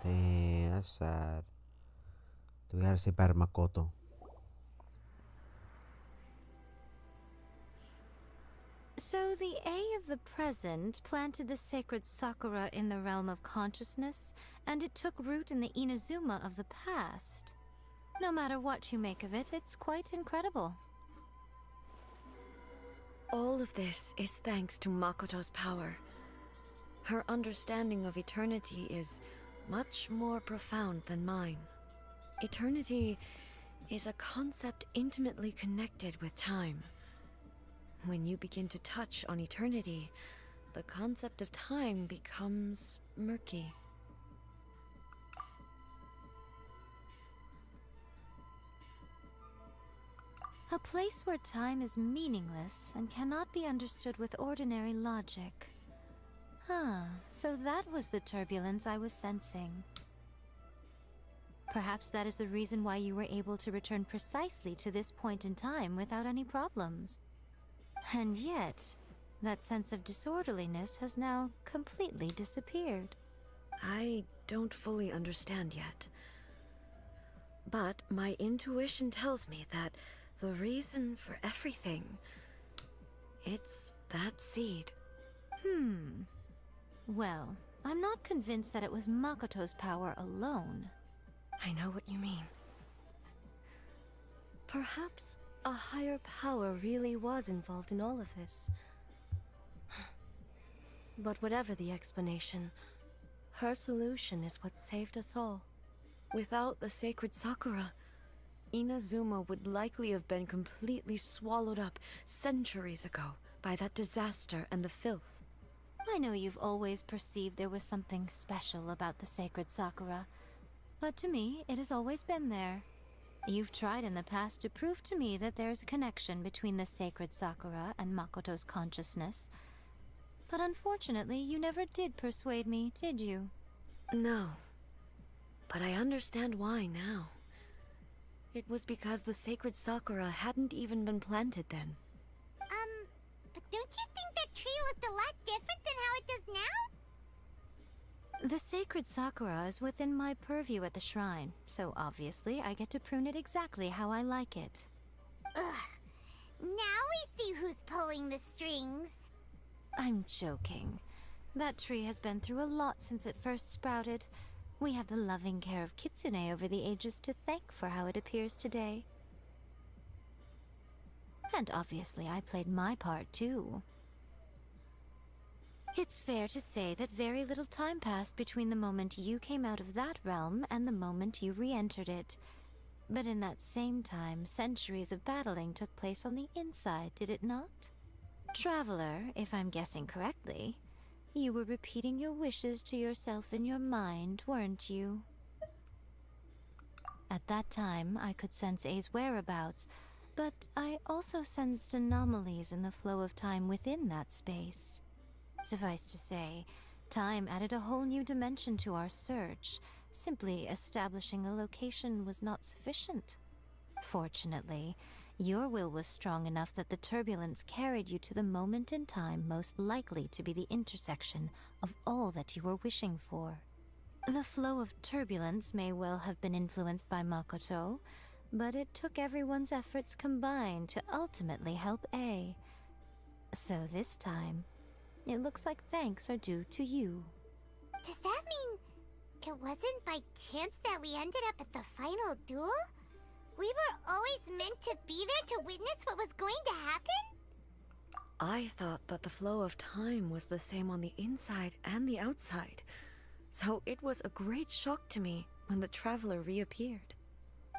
Damn, that's sad. Do we have to say bye to Makoto? So the A of the present planted the sacred Sakura in the realm of consciousness, and it took root in the Inazuma of the past. No matter what you make of it, it's quite incredible. All of this is thanks to Makoto's power. Her understanding of eternity is much more profound than mine. Eternity is a concept intimately connected with time. When you begin to touch on eternity, the concept of time becomes murky. A place where time is meaningless and cannot be understood with ordinary logic. So that was the turbulence I was sensing. Perhaps that is the reason why you were able to return precisely to this point in time without any problems. And yet, that sense of disorderliness has now completely disappeared. I don't fully understand yet. But my intuition tells me that the reason for everything, it's that seed. Well, I'm not convinced that it was Makoto's power alone. I know what you mean. Perhaps a higher power really was involved in all of this. But whatever the explanation, her solution is what saved us all. Without the sacred Sakura, Inazuma would likely have been completely swallowed up centuries ago by that disaster and the filth. I know you've always perceived there was something special about the sacred Sakura, but to me, it has always been there. You've tried in the past to prove to me that there's a connection between the sacred Sakura and Makoto's consciousness, but unfortunately, you never did persuade me, did you? No. But I understand why now. It was because the sacred Sakura hadn't even been planted then. But don't you think that tree looked a lot different than how it does now? The sacred Sakura is within my purview at the shrine, so obviously I get to prune it exactly how I like it. Ugh. Now we see who's pulling the strings. I'm joking. That tree has been through a lot since it first sprouted. We have the loving care of Kitsune over the ages to thank for how it appears today. And obviously I played my part too. It's fair to say that very little time passed between the moment you came out of that realm and the moment you re-entered it. But in that same time, centuries of battling took place on the inside, did it not? Traveler, if I'm guessing correctly, you were repeating your wishes to yourself in your mind, weren't you? At that time, I could sense A's whereabouts, but I also sensed anomalies in the flow of time within that space. Suffice to say, time added a whole new dimension to our search. Simply establishing a location was not sufficient. Fortunately, your will was strong enough that the turbulence carried you to the moment in time most likely to be the intersection of all that you were wishing for. The flow of turbulence may well have been influenced by Makoto, but it took everyone's efforts combined to ultimately help A. So this time, it looks like thanks are due to you. Does that mean it wasn't by chance that we ended up at the final duel? We were always meant to be there to witness what was going to happen? I thought that the flow of time was the same on the inside and the outside, so it was a great shock to me when the traveler reappeared.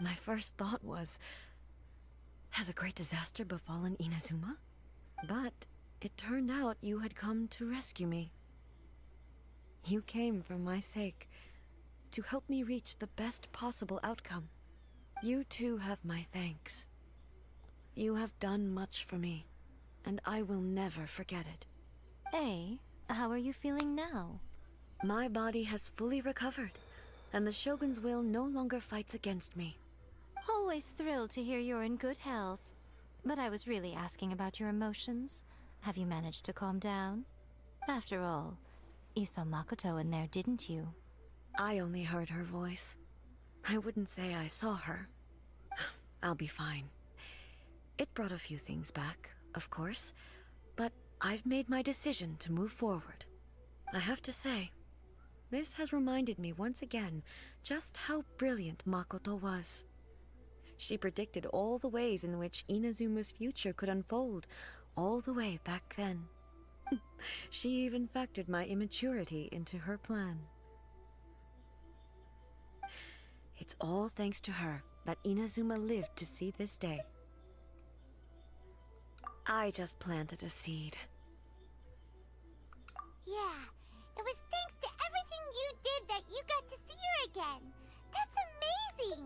My first thought was, has a great disaster befallen Inazuma? But it turned out you had come to rescue me. You came for my sake, to help me reach the best possible outcome. You too have my thanks. You have done much for me, and I will never forget it. A, how are you feeling now? My body has fully recovered, and the Shogun's will no longer fights against me. Always thrilled to hear you're in good health. But I was really asking about your emotions. Have you managed to calm down? After all, you saw Makoto in there, didn't you? I only heard her voice. I wouldn't say I saw her. I'll be fine. It brought a few things back, of course, but I've made my decision to move forward. I have to say, this has reminded me once again just how brilliant Makoto was. She predicted all the ways in which Inazuma's future could unfold, all the way back then. She even factored my immaturity into her plan. It's all thanks to her that Inazuma lived to see this day. I just planted a seed. Yeah, it was thanks to everything you did that you got to see her again. That's amazing!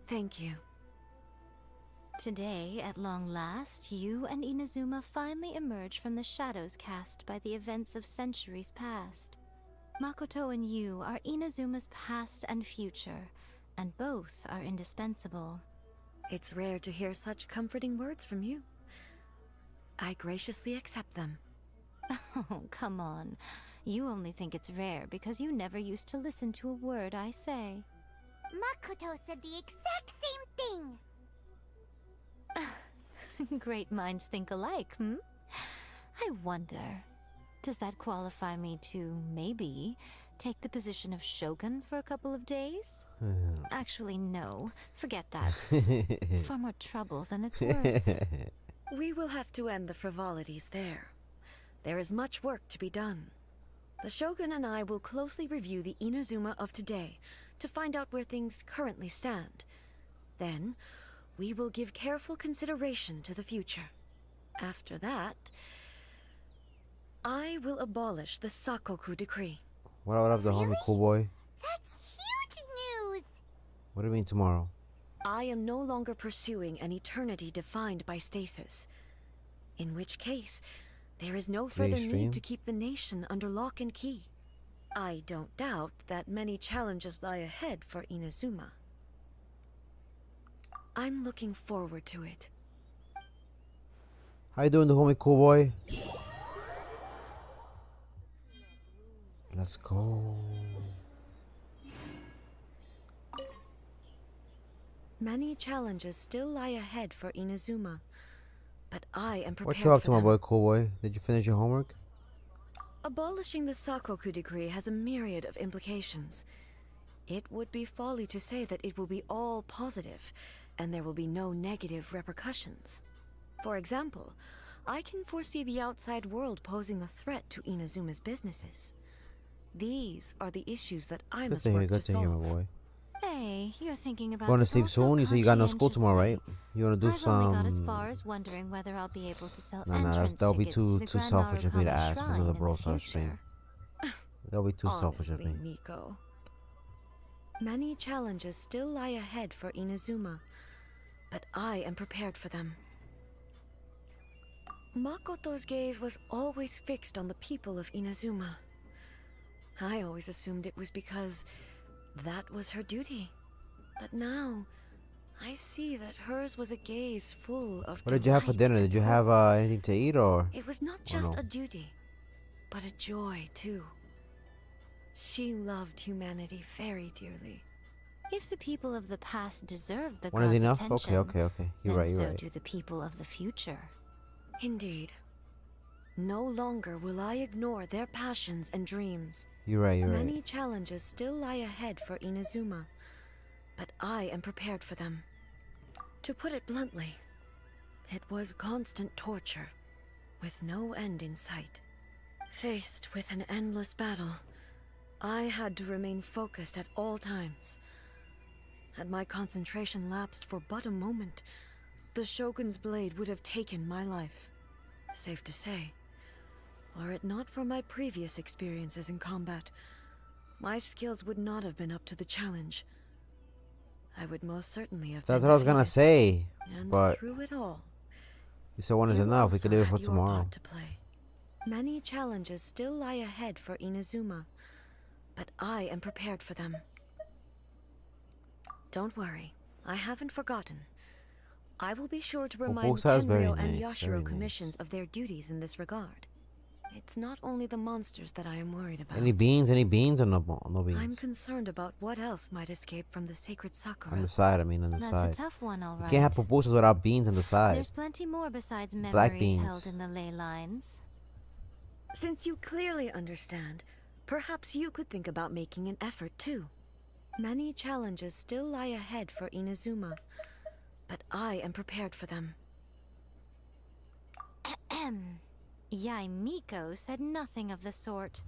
Thank you. Today, at long last, you and Inazuma finally emerge from the shadows cast by the events of centuries past. Makoto and you are Inazuma's past and future, and both are indispensable. It's rare to hear such comforting words from you. I graciously accept them. Oh, come on. You only think it's rare because you never used to listen to a word I say. Makoto said the exact same thing! Great minds think alike, hmm? I wonder, does that qualify me to maybe take the position of Shogun for a couple of days? Actually, no. Forget that. Far more trouble than it's worth. We will have to end the frivolities there. There is much work to be done. The Shogun and I will closely review the Inazuma of today to find out where things currently stand. Then, we will give careful consideration to the future. After that, I will abolish the Sakoku decree. What up, the homie cool boy? That's huge news! What do you mean tomorrow? I am no longer pursuing an eternity defined by stasis. In which case, there is no further need to keep the nation under lock and key. I don't doubt that many challenges lie ahead for Inazuma. I'm looking forward to it. How you doing, the homie cool boy? Let's go. Many challenges still lie ahead for Inazuma, but I am prepared. What you up for to, my them. boy cool boy? Did you finish your homework? Abolishing the Sakoku decree has a myriad of implications. It would be folly to say that it will be all positive, and there will be no negative repercussions. For example, I can foresee the outside world posing a threat to Inazuma's businesses. These are the issues that I must work Good to to hear, solve. my boy. Hey, you're thinking about Going to this sleep all so soon? You said you got no school tomorrow, right? You want to do I've only got as some... far as wondering whether I'll be able to sell Nah, entrance that'll be tickets to the too Grand selfish of me to Narukami ask for Shrine the in Brawl the Stars stream. future. That'll be too selfish of me. Honestly, Miko. Many challenges still lie ahead for Inazuma, but I am prepared for them. Makoto's gaze was always fixed on the people of Inazuma. I always assumed it was because that was her duty. But now, I see that hers was a gaze full of What did you have for delight dinner? and Did you hope. have anything to eat or? It was not just no? a duty, but a joy too. She loved humanity very dearly. If the people of the past deserve the One is god's enough? attention, Okay. You're then right, so you're right. do the people of the future. Indeed. No longer will I ignore their passions and dreams. You're right, you're Many right. challenges still lie ahead for Inazuma, but I am prepared for them. To put it bluntly, it was constant torture, with no end in sight. Faced with an endless battle, I had to remain focused at all times. Had my concentration lapsed for but a moment, the Shogun's blade would have taken my life. Safe to say, were it not for my previous experiences in combat, my skills would not have been up to the challenge. I would most certainly have That's been what I was gonna defeated. say. And But through it all, you said one is you enough. We also could leave it for had your tomorrow. part to play. Many challenges still lie ahead for Inazuma, but I am prepared for them. Don't worry, I haven't forgotten. I will be sure to remind Bosa is very Tenryo and nice, Yashiro very nice. commissions of their duties in this regard. It's not only the monsters that I am worried about. Any beans? Any beans or no, no beans? I'm concerned about what else might escape from the sacred Sakura. On the side, I mean on the That's side. a tough one, all You right. can't have pupusas without beans on the side. There's plenty more besides Black memories beans. held in the ley lines. Since you clearly understand, perhaps you could think about making an effort too. Many challenges still lie ahead for Inazuma, but I am prepared for them. Yai Miko said nothing of the sort,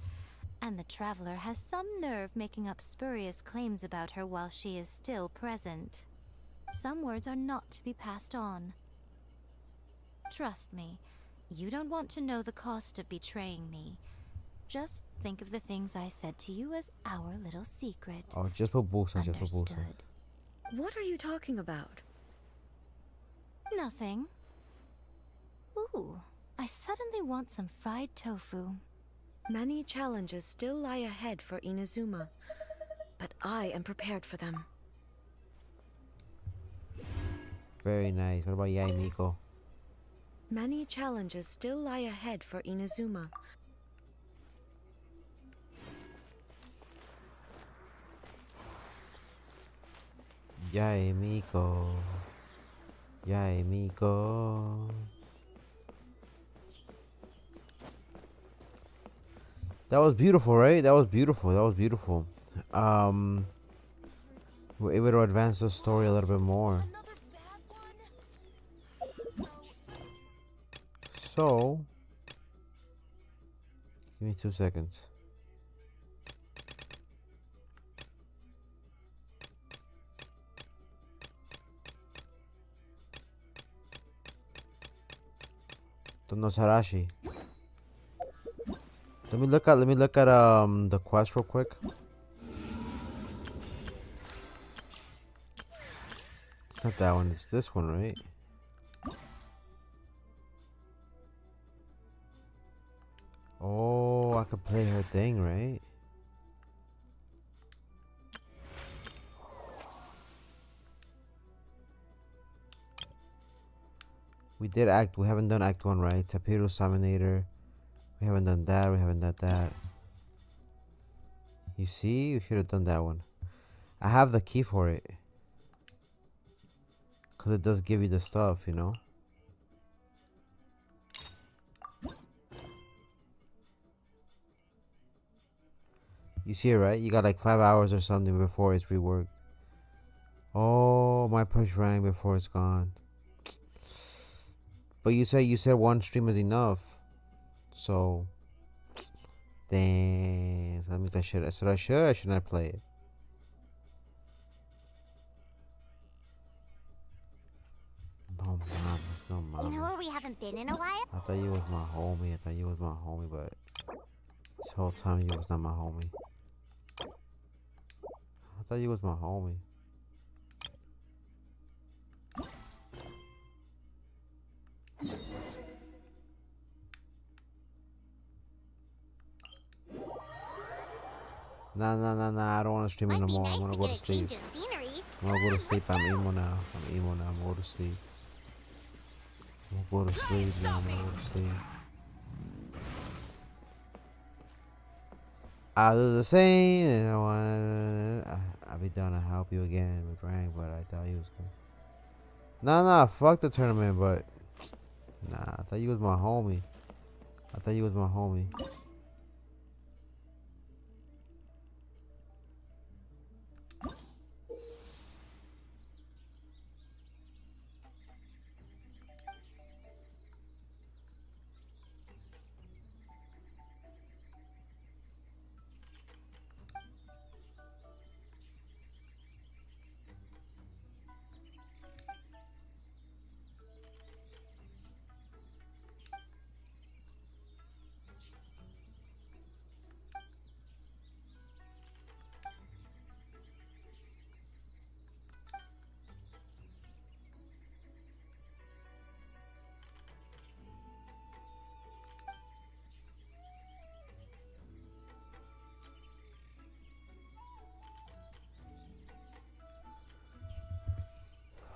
and the traveler has some nerve making up spurious claims about her while she is still present. Some words are not to be passed on. Trust me, you don't want to know the cost of betraying me. Just think of the things I said to you as our little secret. Oh, just pupusas, just pupusas. Understood. What are you talking about? Nothing. Ooh, I suddenly want some fried tofu. Many challenges still lie ahead for Inazuma, but I am prepared for them. Very nice. What about Yai Miko? Many challenges still lie ahead for Inazuma. Yai Miko. Ya amigo. That was beautiful, right? That was beautiful. That was beautiful. We're able to advance the story a little bit more. So, give me 2 seconds. Tono Sarashi. Let me look at the quest real quick. It's not that one, it's this one, right? Oh, I could play her thing, right? We haven't done Act 1, right? Tapiro Saminator. We haven't done that, we haven't done that. You see? We should have done that one. I have the key for it. Because it does give you the stuff, you know? You see it, right? You got like 5 hours or something before it's reworked. Oh, my push rank before it's gone. But you said one stream is enough. So, dang. That means I should. I said I should. I should not play it. No mamas, no You know mamas. where we haven't been in a while? I thought you was my homie. I thought you was my homie, but this whole time you was not my homie. I thought you was my homie. Nah. I don't want to stream Might be anymore. nice I'm gonna to go get to a sleep. change of scenery. I'm gonna go to sleep. I'm emo now. I'm gonna go to sleep. I'm gonna go to sleep, man. I'm gonna go to sleep. I'll do the same. And I'll be down to help you again with rank, but I thought you was good. Nah. Fuck the tournament, but nah. I thought you was my homie.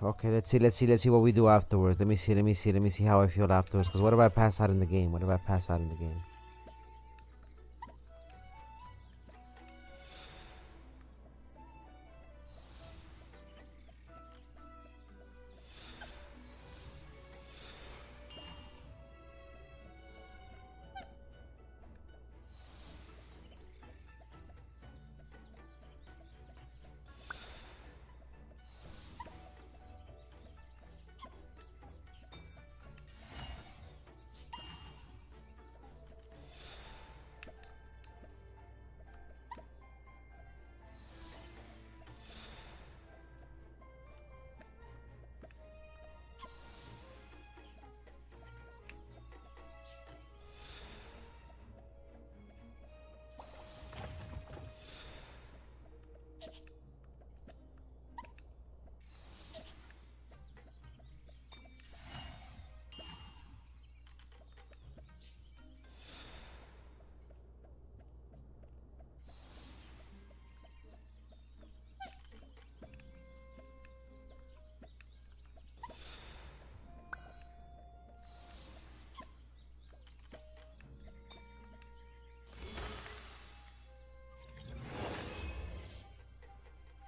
Okay, let's see what we do afterwards. Let me see how I feel afterwards. Cause what if I pass out in the game?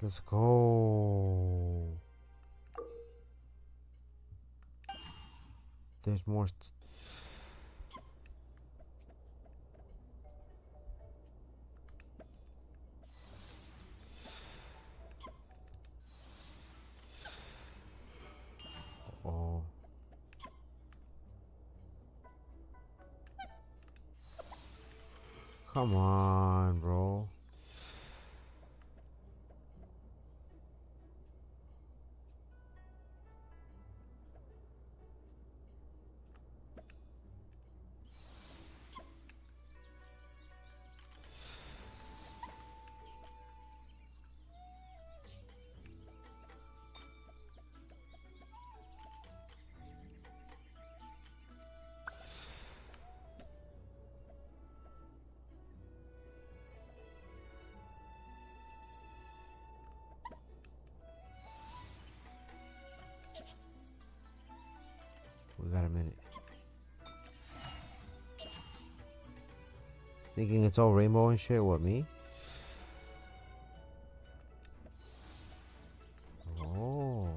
Let's go. There's more. Oh. Come on, bro. We got a minute. Thinking it's all rainbow and shit. What, me? Oh.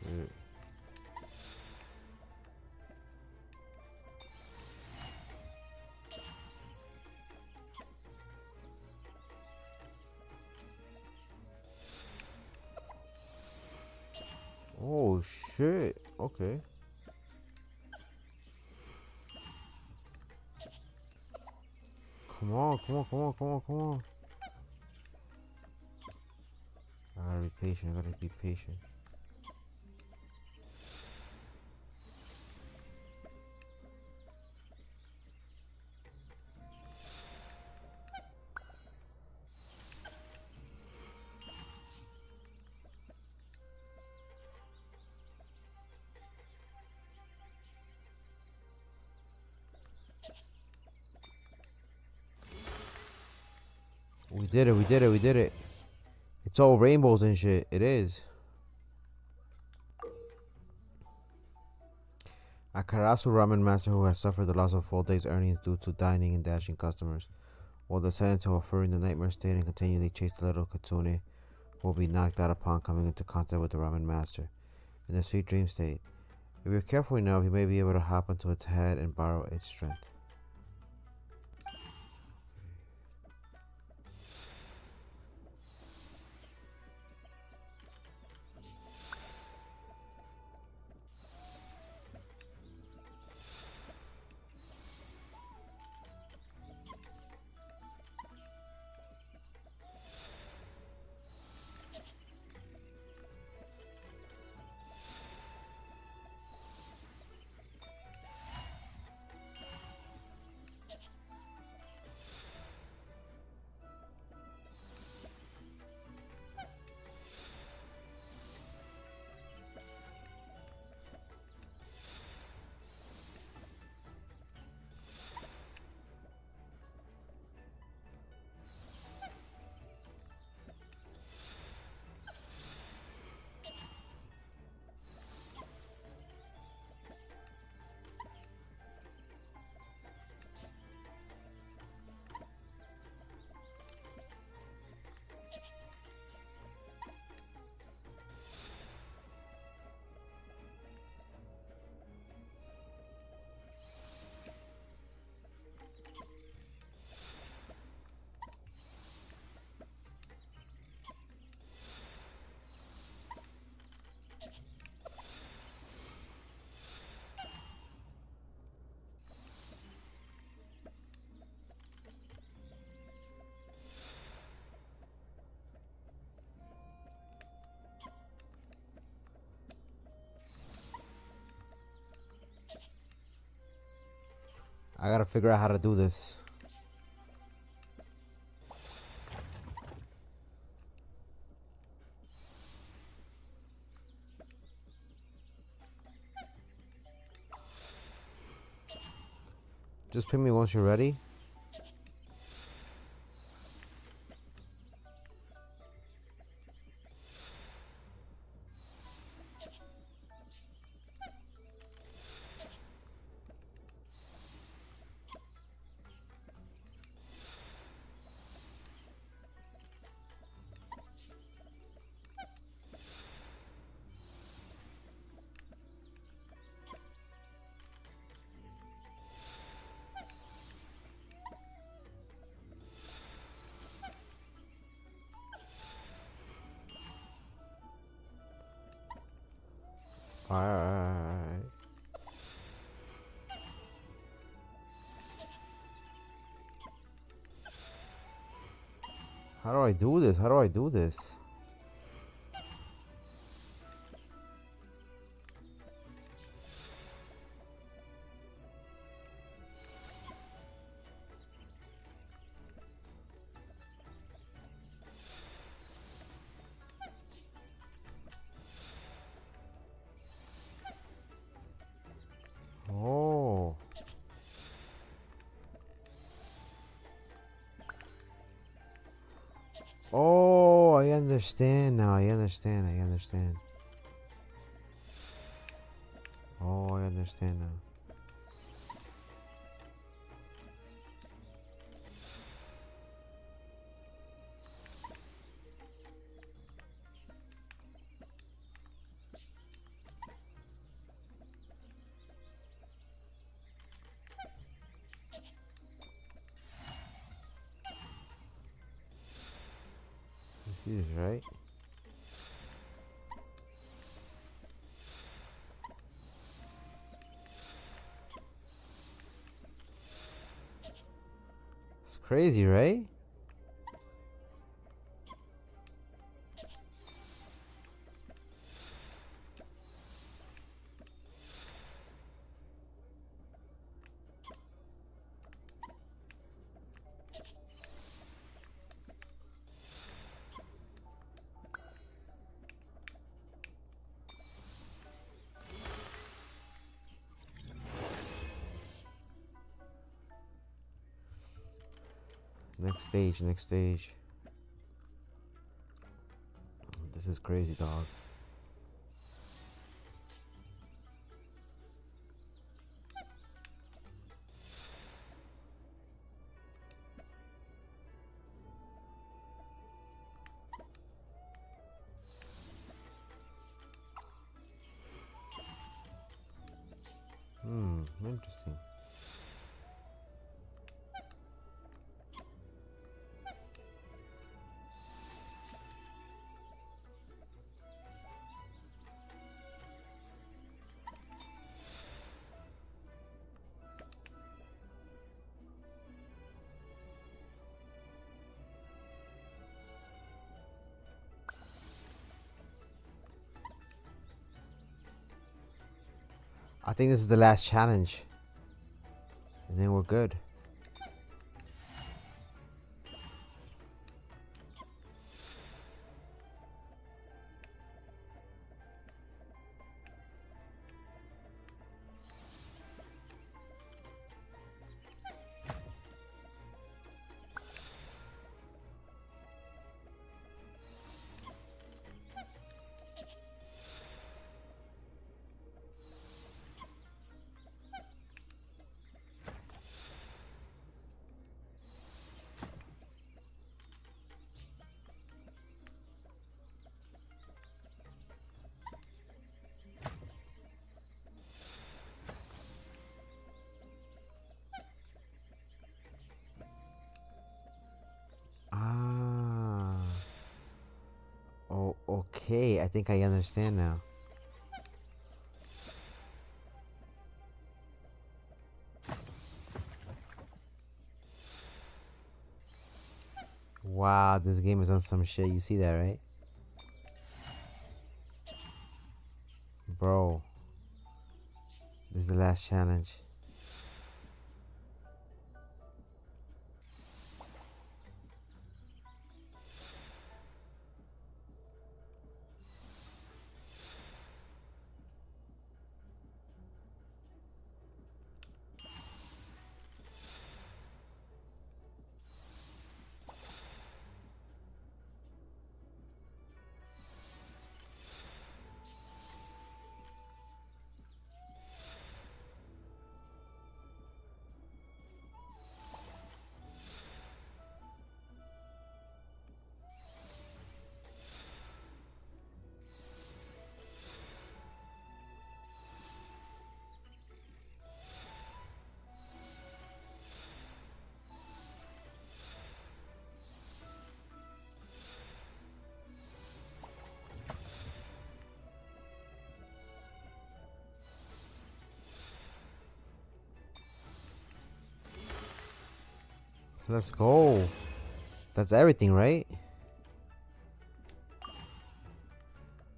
Shit. Oh shit. Okay. Come on, come on, come on, come on, come on. I gotta be patient, I gotta be patient. We did it, we did it, we did it. It's all rainbows and shit. It is. A Karasu ramen master who has suffered the loss of full day's earnings due to dining and dashing customers will descend into a furry in the nightmare state and continually chase the little kitsune who will be knocked out upon coming into contact with the ramen master in the sweet dream state. If you're careful enough, you may be able to hop onto its head and borrow its strength. I gotta figure out how to do this. Just ping me once you're ready. Alright. How do I do this? How do I do this? Oh. Oh, I understand now. I understand. I understand. Oh, I understand now. This is right. It's crazy, right? Next stage, next stage. This is crazy, dog. Interesting. I think this is the last challenge. And then we're good. Ah. Oh, okay. I think I understand now. Wow, this game is on some shit. You see that, right? Bro. This is the last challenge. Let's go. That's everything, right?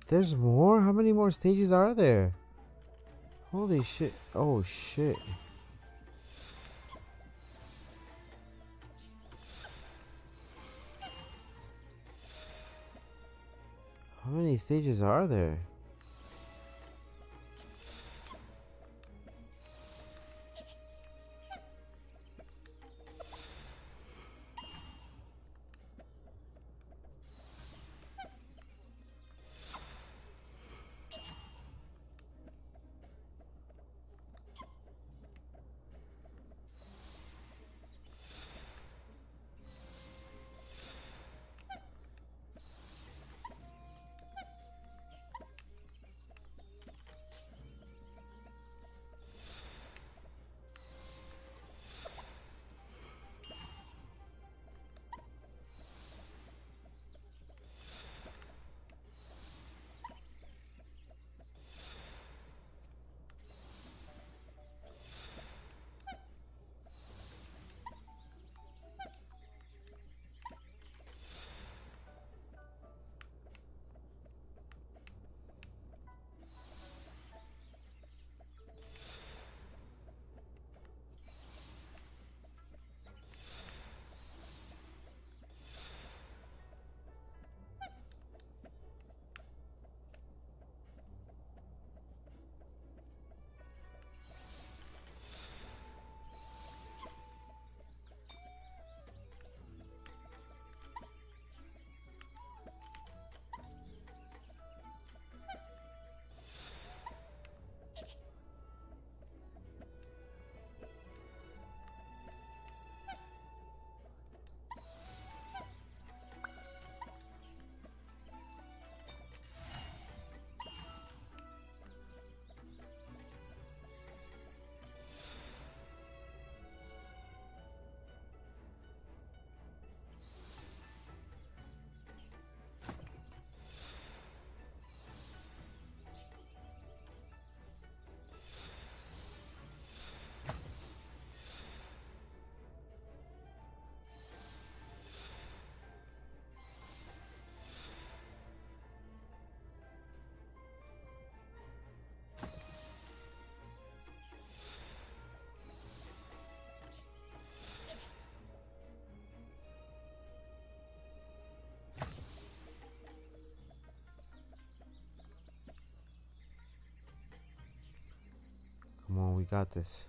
There's more? How many more stages are there? Holy shit. Oh shit. How many stages are there? Come on, we got this.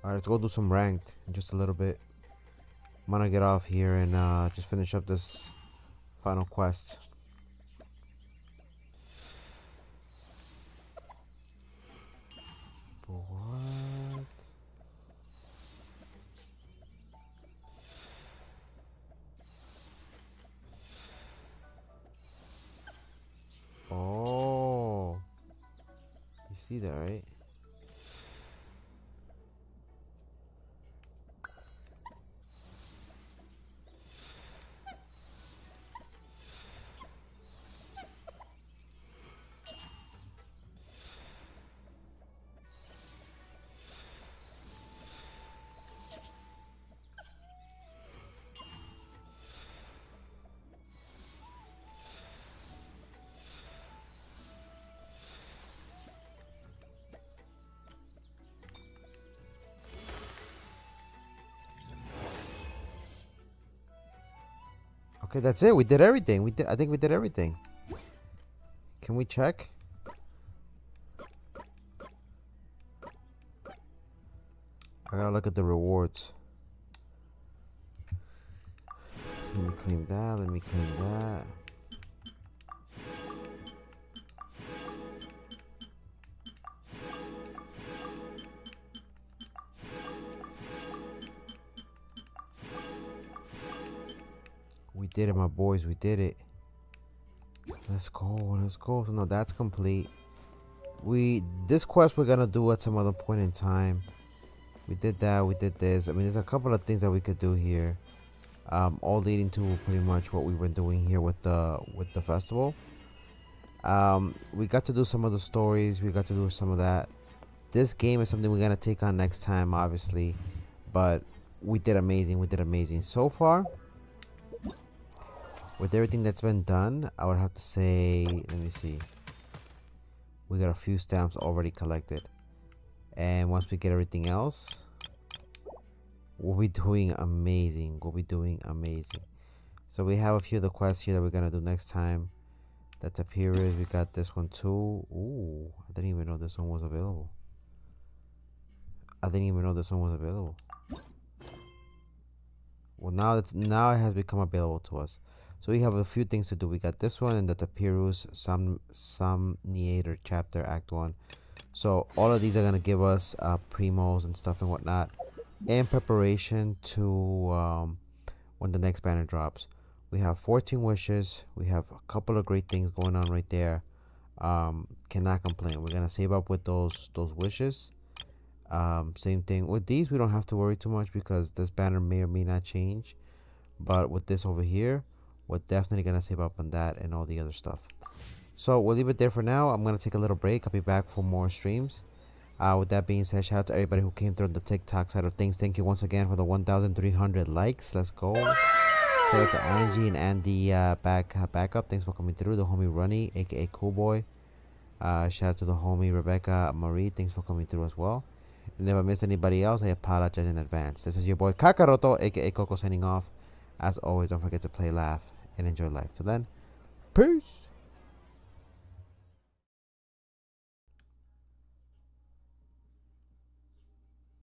Alright, let's go do some ranked in just a little bit. I'm gonna get off here and just finish up this final quest. What? Oh, you see that, right? Okay, that's it. We did everything. I think we did everything. Can we check? I gotta look at the rewards. Let me claim that. Let me claim that. We did it, my boys. We did it. Let's go. Let's go. So now that's complete. this quest we're gonna do at some other point in time. We did that, we did this. I mean, there's a couple of things that we could do here, all leading to pretty much what we were doing here with the festival. We got to do some of the stories, we got to do some of that. This game is something we're gonna take on next time, obviously, but we did amazing so far. With everything that's been done, I would have to say, let me see, we got a few stamps already collected, and once we get everything else, we'll be doing amazing. So we have a few of the quests here that we're gonna do next time. That's up here. We got this one too. Ooh, I didn't even know this one was available. Well, now it has become available to us. So we have a few things to do. We got this one and the Tapirus Somniator Chapter Act 1. So all of these are going to give us primos and stuff and whatnot in preparation to when the next banner drops. We have 14 wishes. We have a couple of great things going on right there. Cannot complain. We're going to save up with those wishes. Same thing with these. We don't have to worry too much because this banner may or may not change. But with this over here, we're definitely going to save up on that and all the other stuff. So we'll leave it there for now. I'm going to take a little break. I'll be back for more streams. With that being said, shout out to everybody who came through on the TikTok side of things. Thank you once again for the 1,300 likes. Let's go. Shout out to Angie and Andy backup. Thanks for coming through. The homie Runny, aka Cool Boy. Shout out to the homie Rebecca Marie. Thanks for coming through as well. And if I missed anybody else, I apologize in advance. This is your boy Kakaroto, aka Coco, signing off. As always, don't forget to play, laugh, and enjoy life. Till then, peace.